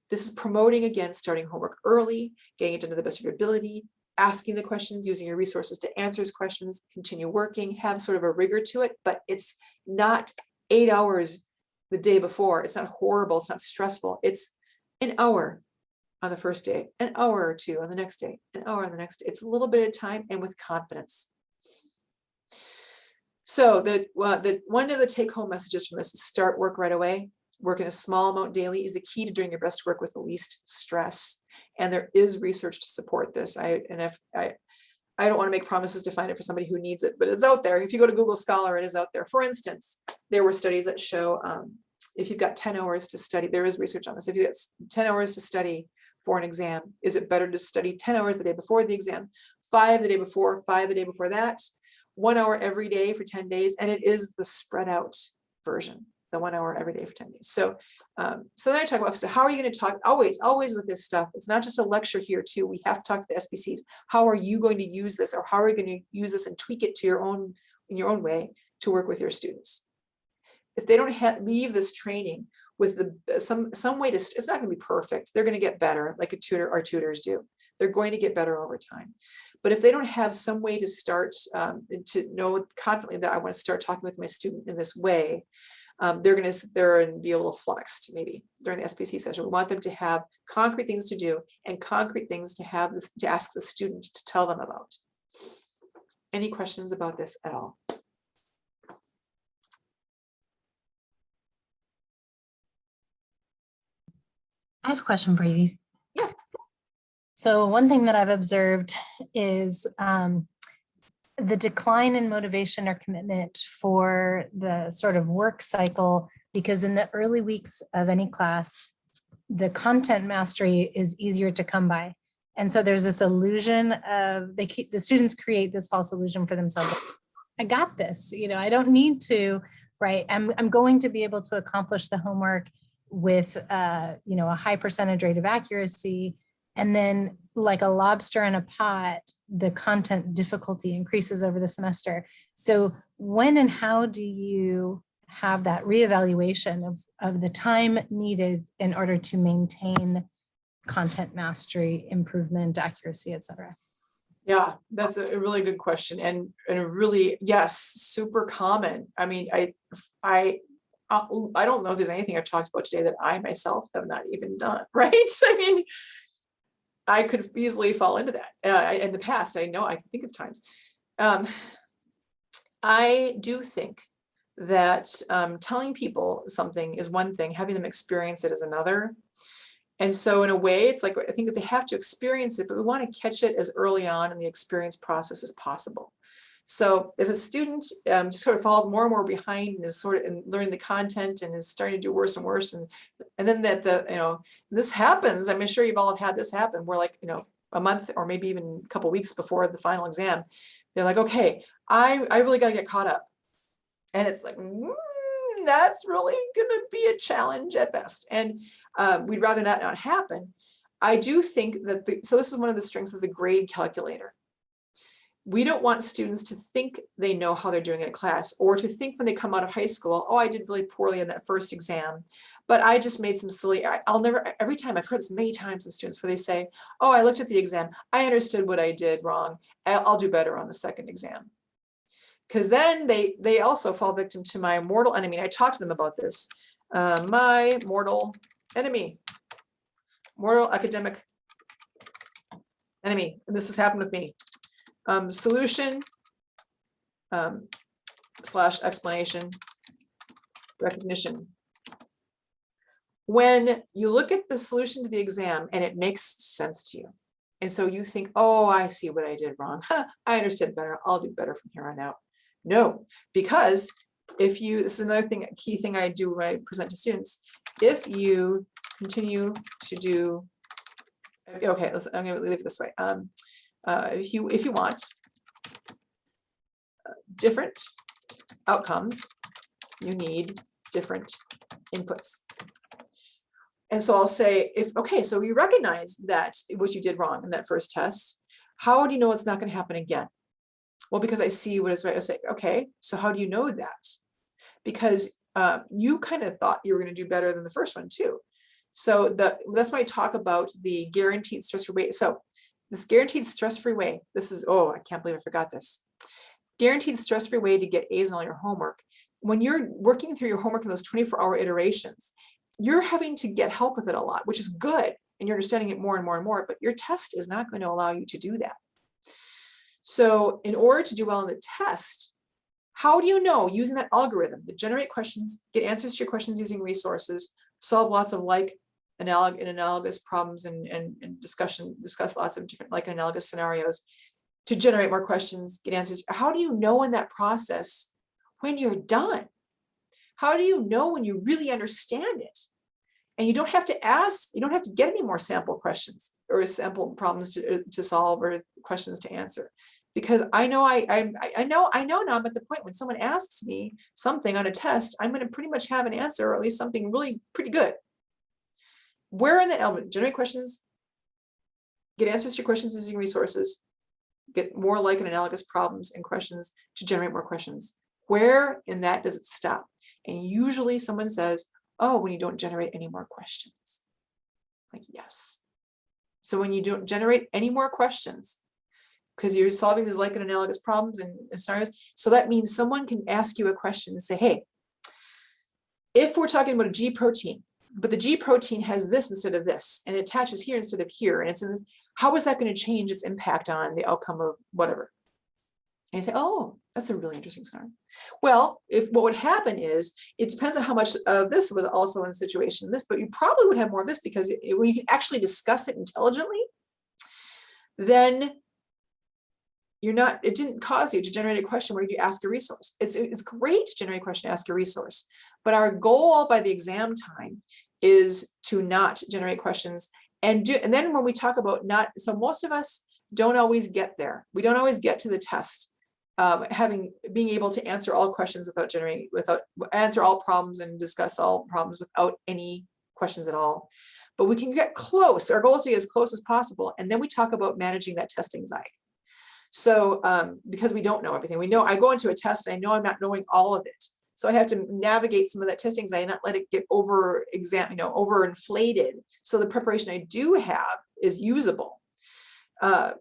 This is promoting, again, starting homework early, getting it done to the best of your ability, asking the questions, using your resources to answer his questions, continue working, have sort of a rigor to it, but it's not 8 hours the day before. It's not horrible. It's not stressful. It's an hour on the first day, an hour or two on the next day, an hour on the next day. It's a little bit of time and with confidence. So one of the take-home messages from this is start work right away. Work in a small amount daily is the key to doing your best work with the least stress. And there is research to support this. I don't want to make promises to find it for somebody who needs it, but it's out there. If you go to Google Scholar, it is out there. For instance, there were studies that show if you've got 10 hours to study, there is research on this. If you've got 10 hours to study for an exam, is it better to study 10 hours the day before the exam, 5 the day before, 5 the day before that, 1 hour every day for 10 days? And it is the spread out version, the 1 hour every day for 10 days. So so then I talk about, so how are you going to talk always with this stuff? It's not just a lecture here too. We have to talk to the SBCs. How are you going to use this, or how are you going to use this and tweak it to your own, in your own way to work with your students? If they don't leave this training with some way to, it's not going to be perfect. They're going to get better, like our tutors do. They're going to get better over time. But if they don't have some way to start to know confidently that I want to start talking with my student in this way, they're going to sit there and be a little flexed maybe during the SBC session. We want them to have concrete things to do and concrete things to have this, to ask the student to tell them about. Any questions about this at all? I have a question for you. Yeah. So one thing that I've observed is the decline in motivation or commitment for the sort of work cycle, because in the early weeks of any class, the content mastery is easier to come by. And so there's this illusion of, the students create this false illusion for themselves. I got this, I don't need to, right? I'm going to be able to accomplish the homework with, a high percentage rate of accuracy. And then like a lobster in a pot, the content difficulty increases over the semester. So when and how do you have that reevaluation of the time needed in order to maintain content mastery, improvement, accuracy, et cetera? Yeah, that's a really good question. And a really, yes, super common. I mean, I don't know if there's anything I've talked about today that I myself have not even done, right? I mean, I could easily fall into that in the past. I know I can think of times. I do think that telling people something is one thing, having them experience it is another. And so in a way, it's like, I think that they have to experience it, but we want to catch it as early on in the experience process as possible. So if a student just sort of falls more and more behind and is sort of in learning the content and is starting to do worse and worse, and then that this happens, I'm sure you've all had this happen, where like a month or maybe even a couple weeks before the final exam, they're like, okay, I really got to get caught up, and it's like that's really gonna be a challenge at best, and we'd rather that not happen. I do think that so this is one of the strengths of the grade calculator. We don't want students to think they know how they're doing in a class, or to think when they come out of high school, oh, I did really poorly in that first exam, but I just made some silly, every time, I've heard this many times from students where they say, oh, I looked at the exam, I understood what I did wrong, I'll do better on the second exam. Because then they also fall victim to my mortal enemy. I talked to them about this. My mortal enemy, mortal academic enemy, and this has happened with me. Solution / explanation recognition. When you look at the solution to the exam and it makes sense to you, and so you think, oh, I see what I did wrong. I understood better. I'll do better from here on out. No, because if you, this is another thing, a key thing I do when I present to students. If you continue to do, okay, I'm going to leave it this way. If you want, different outcomes, you need different inputs. And so I'll say, okay, so you recognize that what you did wrong in that first test, how do you know it's not going to happen again? Well, because I see what is right. I say, okay, so how do you know that? Because you kind of thought you were going to do better than the first one too. So that's why I talk about the guaranteed stress-free way. So this guaranteed stress-free way, this is, oh, I can't believe I forgot this. Guaranteed stress-free way to get A's in all your homework. When you're working through your homework in those 24-hour iterations, you're having to get help with it a lot, which is good. And you're understanding it more and more and more, but your test is not going to allow you to do that. So in order to do well in the test, how do you know using that algorithm to generate questions, get answers to your questions using resources, solve lots of analogous problems and discuss lots of different like analogous scenarios to generate more questions, get answers. How do you know in that process when you're done? How do you know when you really understand it? And you don't have to ask, you don't have to get any more sample questions or sample problems to solve or questions to answer. Because I know now I'm at the point when someone asks me something on a test, I'm going to pretty much have an answer, or at least something really pretty good. Where in that element, generate questions, get answers to your questions using resources, get more like and analogous problems and questions to generate more questions. Where in that does it stop? And usually someone says, oh, when you don't generate any more questions. Like, yes. So when you don't generate any more questions, because you're solving these like and analogous problems and scenarios, so that means someone can ask you a question and say, hey, if we're talking about a G protein, but the G protein has this instead of this, and it attaches here instead of here, and it's in this, how is that going to change its impact on the outcome of whatever? And you say, oh, that's a really interesting scenario. Well, what would happen is, it depends on how much of this was also in the situation this, but you probably would have more of this, because when you can actually discuss it intelligently, then it didn't cause you to generate a question where you ask a resource. It's great to generate a question to ask a resource, but our goal by the exam time is to not generate questions and then when we talk about so most of us don't always get there. We don't always get to the test. Being able to answer all questions without answer all problems and discuss all problems without any questions at all. But we can get close. Our goal is to get as close as possible. And then we talk about managing that test anxiety. So because we don't know everything, I go into a test and I know I'm not knowing all of it. So I have to navigate some of that test anxiety, not let it get overinflated. So the preparation I do have is usable.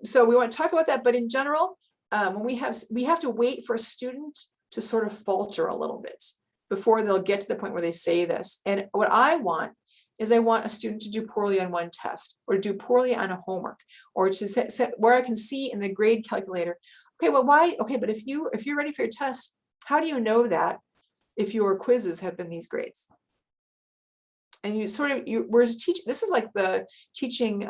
So we want to talk about that, but in general, when we have to wait for a student to sort of falter a little bit before they'll get to the point where they say this. And what I want is I want a student to do poorly on one test, or do poorly on a homework, or to set where I can see in the grade calculator, okay, well, why? Okay, but if you're ready for your test, how do you know that if your quizzes have been these grades? And whereas teaching, this is like the teaching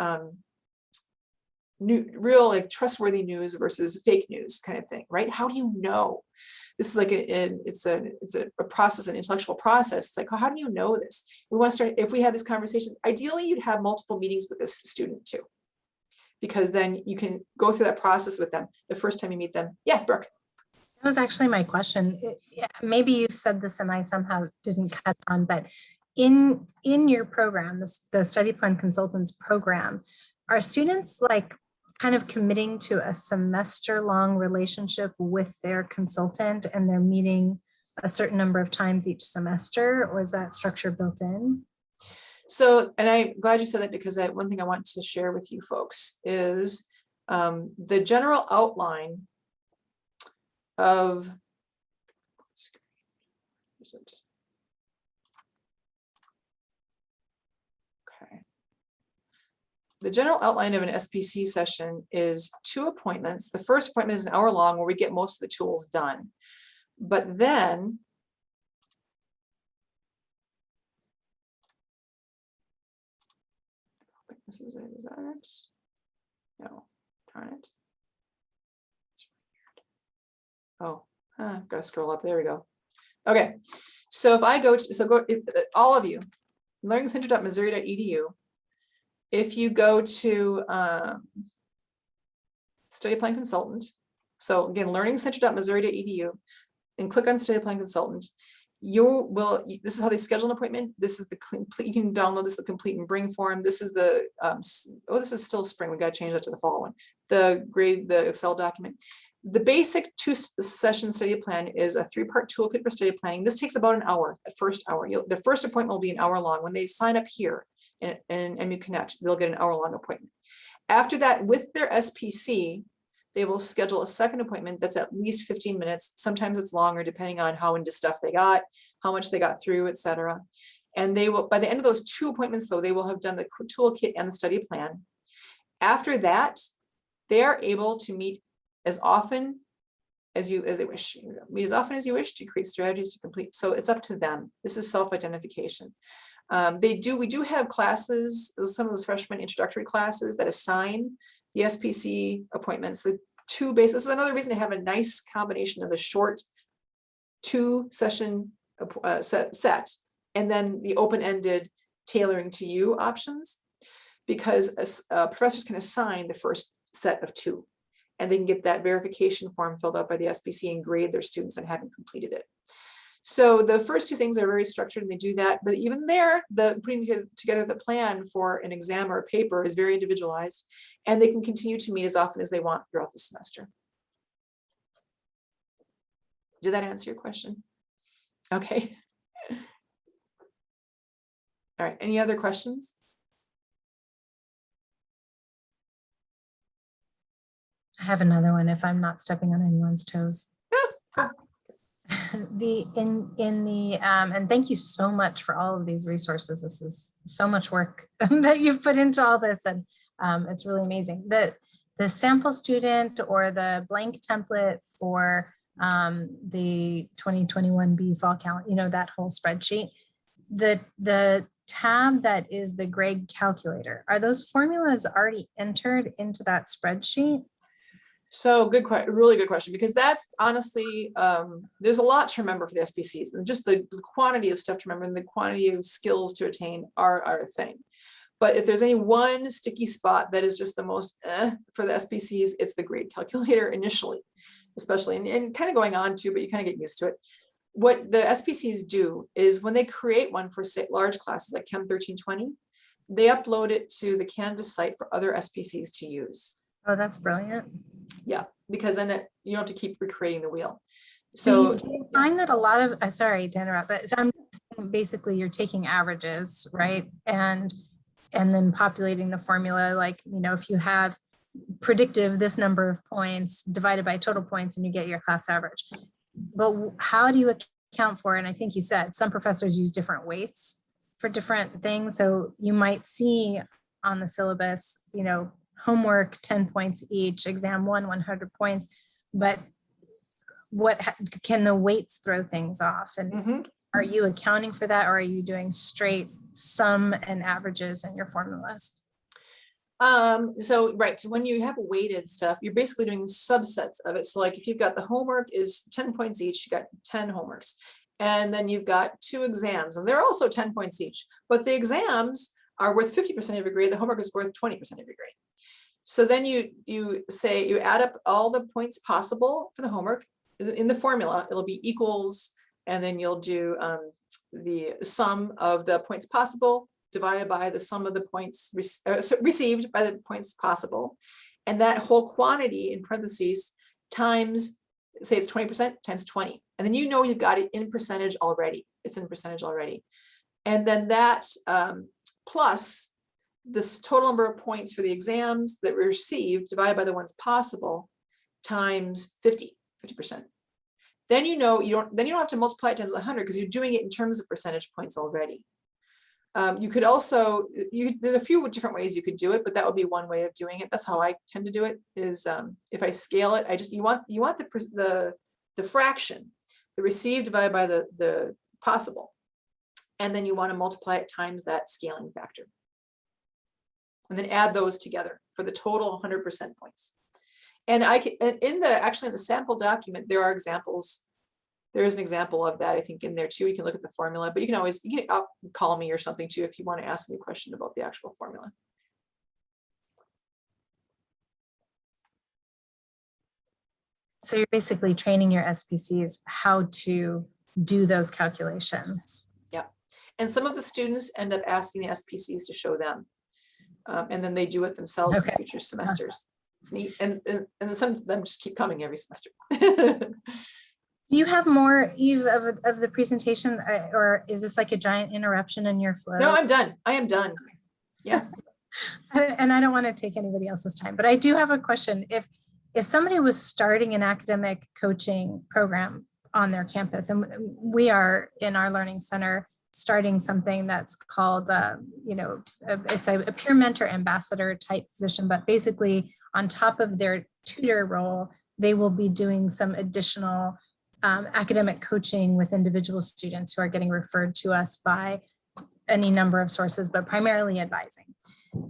real like trustworthy news versus fake news kind of thing, right? How do you know? This is like it's a process, an intellectual process. It's like, how do you know this? We want to start, if we have this conversation, ideally you'd have multiple meetings with this student too, because then you can go through that process with them the first time you meet them. Yeah, Brooke. That was actually my question. Maybe you've said this and I somehow didn't catch on, but in your program, the study plan consultants program, are students like kind of committing to a semester-long relationship with their consultant and they're meeting a certain number of times each semester, or is that structure built in? So, and I'm glad you said that, because one thing I want to share with you folks is the general outline of, the general outline of an SPC session is 2 appointments. The first appointment is an hour long where we get most of the tools done. But then this is that it? No, darn it. Oh, gotta scroll up. There we go. Okay, so if I go to, all of you, learningcenter.missouri.edu. If you go to study plan consultant, So again, learningcenter.missouri.edu and click on study plan consultant. This is how they schedule an appointment. This is the complete, you can download this, the complete and bring form. This is the, this is still spring. We got to change that to the fall one. The Excel document. The basic 2-session study plan is a 3-part toolkit for study planning. This takes about an hour, at first hour. The first appointment will be an hour long. When they sign up here in MU Connect, they'll get an hour-long appointment. After that, with their SPC, they will schedule a second appointment that's at least 15 minutes. Sometimes it's longer, depending on how into stuff they got, how much they got through, etc. And they will, by the end of those 2 appointments, though, they will have done the toolkit and the study plan. After that, they are able to meet as often as they wish. Meet as often as you wish to create strategies to complete. So it's up to them. This is self-identification. We do have classes, some of those freshman introductory classes that assign the SPC appointments. The 2 bases. This is another reason to have a nice combination of the short 2-session set and then the open-ended tailoring to you options, because professors can assign the first set of 2. And they can get that verification form filled out by the SPC and grade their students that haven't completed it. So the first 2 things are very structured and they do that, but even there, putting together the plan for an exam or a paper is very individualized, and they can continue to meet as often as they want throughout the semester. Did that answer your question? Okay. All right, any other questions? I have another one if I'm not stepping on anyone's toes. Cool. And thank you so much for all of these resources. This is so much work that you've put into all this, and it's really amazing. The sample student or the blank template for the 2021B fall calendar, that whole spreadsheet, the tab that is the grade calculator, are those formulas already entered into that spreadsheet? So really good question, because that's honestly, there's a lot to remember for the SPCs, and just the quantity of stuff to remember and the quantity of skills to attain are a thing. But if there's any one sticky spot that is just the most for the SPCs, it's the grade calculator initially, especially, and kind of going on to, but you kind of get used to it. What the SPCs do is when they create one for, say, large classes like Chem 1320, they upload it to the Canvas site for other SPCs to use. Oh, that's brilliant. Yeah, because then you don't have to keep recreating the wheel. So So you find that a lot of, sorry to interrupt, but so I'm basically you're taking averages, right? And then populating the formula, like, if you have predictive this number of points divided by total points and you get your class average. But how do you account for, and I think you said some professors use different weights for different things. So you might see on the syllabus, homework 10 points each, exam 100 points, but can the weights throw things off? And are you accounting for that, or are you doing straight sum and averages in your formulas? So when you have weighted stuff, you're basically doing subsets of it. So like if you've got the homework is 10 points each, you got 10 homeworks, and then you've got 2 exams, and they're also 10 points each, but the exams are worth 50% of your grade, the homework is worth 20% of your grade. So then you say you add up all the points possible for the homework in the formula. It'll be equals, and then you'll do the sum of the points possible divided by the sum of the points received by the points possible, and that whole quantity in parentheses times, say it's 20% times 20, and then you've got it in percentage already. It's in percentage already, and then that plus this total number of points for the exams that were received divided by the ones possible times 50%. Then you don't have to multiply it times 100 because you're doing it in terms of percentage points already. You could also, there's a few different ways you could do it, but that would be one way of doing it. That's how I tend to do it, is if I scale it, you want the fraction, the received divided by the possible, and then you want to multiply it times that scaling factor. And then add those together for the total 100% points. And in the sample document, there are examples. There is an example of that, I think, in there too. You can look at the formula, but you can call me or something too if you want to ask me a question about the actual formula. So you're basically training your SPCs how to do those calculations. And some of the students end up asking the SPCs to show them. And then they do it themselves in Okay. future semesters. It's neat. And some of them just keep coming every semester. Do you have more, Eve, of the presentation, or is this like a giant interruption in your flow? No, I'm done. I am done. Yeah. And I don't want to take anybody else's time, but I do have a question. If somebody was starting an academic coaching program on their campus, and we are in our learning center starting something that's called, it's a peer mentor ambassador type position, but basically on top of their tutor role, they will be doing some additional academic coaching with individual students who are getting referred to us by any number of sources, but primarily advising.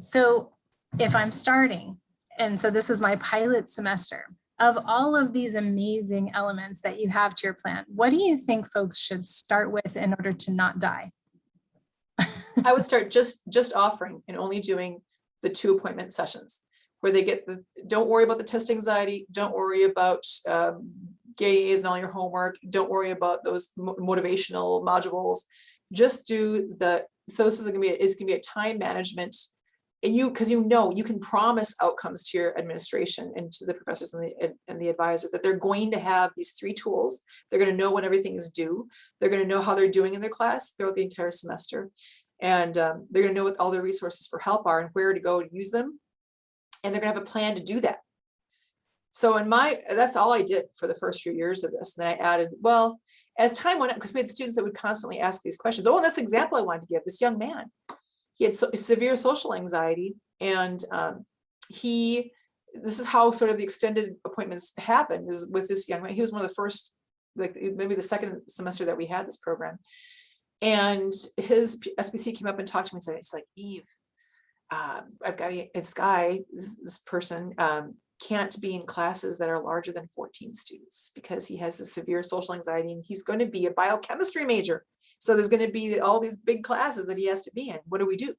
So if I'm starting, and so this is my pilot semester, of all of these amazing elements that you have to your plan, what do you think folks should start with in order to not die? I would start just offering and only doing the 2 appointment sessions where they get don't worry about the test anxiety. Don't worry about GAAs and all your homework. Don't worry about those motivational modules. Just do so this is going to be a time management. And because you can promise outcomes to your administration and to the professors and the advisor that they're going to have these 3 tools. They're going to know when everything is due. They're going to know how they're doing in their class throughout the entire semester. And they're going to know what all their resources for help are and where to go to use them. And they're going to have a plan to do that. So that's all I did for the first few years of this. And then I added, well, as time went on, because we had students that would constantly ask these questions. Oh, and that's the example I wanted to give. This young man. He had severe social anxiety, and this is how sort of the extended appointments happened. It was with this young man. He was one of the first, like maybe the second semester that we had this program. And his SBC came up and talked to me and said, it's like, Eve, I've got this guy, this person can't be in classes that are larger than 14 students because he has this severe social anxiety and he's going to be a biochemistry major. So there's going to be all these big classes that he has to be in. What do we do?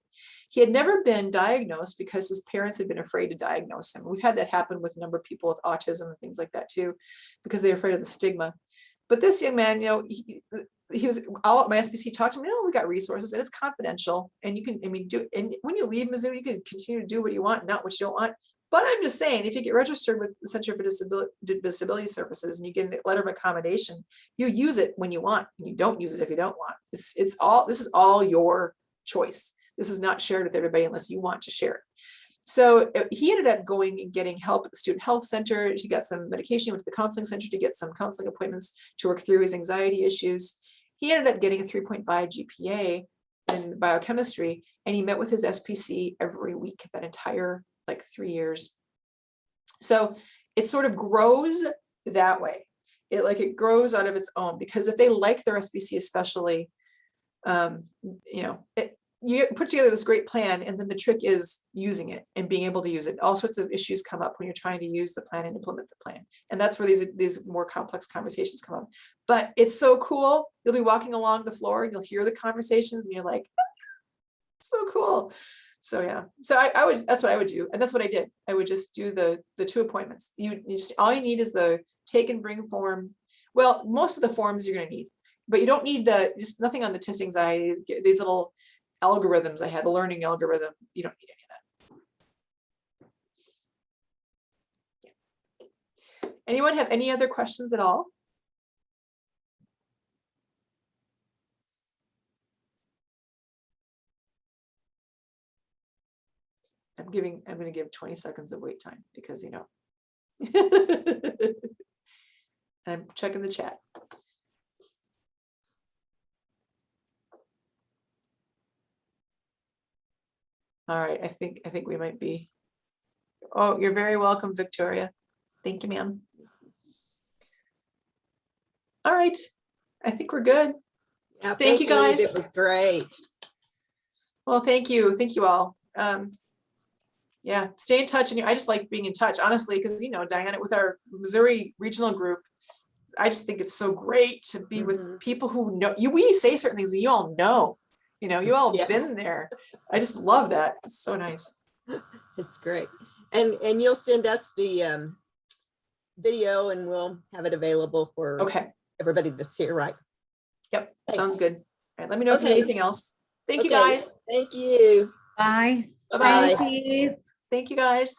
He had never been diagnosed because his parents had been afraid to diagnose him. We've had that happen with a number of people with autism and things like that too, because they're afraid of the stigma. But this young man, he was all my SBC talked to me. We got resources and it's confidential. And you can, and when you leave Mizzou, you can continue to do what you want, not what you don't want. But I'm just saying, if you get registered with the Center for Disability Services and you get a letter of accommodation, you use it when you want, and you don't use it if you don't want. This is all your choice. This is not shared with everybody unless you want to share it. So he ended up going and getting help at the Student Health Center. He got some medication, he went to the counseling center to get some counseling appointments to work through his anxiety issues. He ended up getting a 3.5 GPA in biochemistry, and he met with his SPC every week that entire 3 years. So it sort of grows that way. It grows out of its own, because if they like their SBC, especially, you put together this great plan, and then the trick is using it and being able to use it. All sorts of issues come up when you're trying to use the plan and implement the plan. And that's where these more complex conversations come up. But it's so cool. You'll be walking along the floor and you'll hear the conversations and you're like, so cool. So yeah, so that's what I would do. And that's what I did. I would just do the 2 appointments. All you need is the take and bring form. Well, most of the forms you're going to need, but you don't need just nothing on the test anxiety. These little algorithms I had, a learning algorithm. You don't need any of that. Yeah. Anyone have any other questions at all? I'm going to give 20 seconds of wait time because, I'm checking the chat. All right, I think we might be. Oh, you're very welcome, Victoria. Thank you, ma'am. All right, I think we're good. Yeah, thank you guys. It was great. Well, thank you all. Yeah, stay in touch. And I just like being in touch, honestly, because Diana, with our Missouri regional group, I just think it's so great to be with people who know you. We say certain things that you all know, you all been there. I just love that. It's so nice. It's great. And you'll send us the video and we'll have it available for Okay, everybody that's here, right? yep, Thanks. sounds good. All right, let me know if you need Okay. anything else. Thank you, Okay, guys. Thank you. Bye. Bye-bye. Thanks, Eve. Thank you, guys.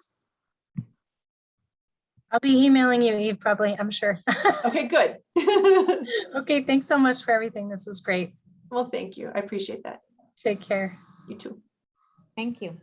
I'll be emailing you, Eve, probably, I'm sure. Okay, good. Okay, thanks so much for everything. This was great. Well, thank you. I appreciate that. Take care. You too. Thank you.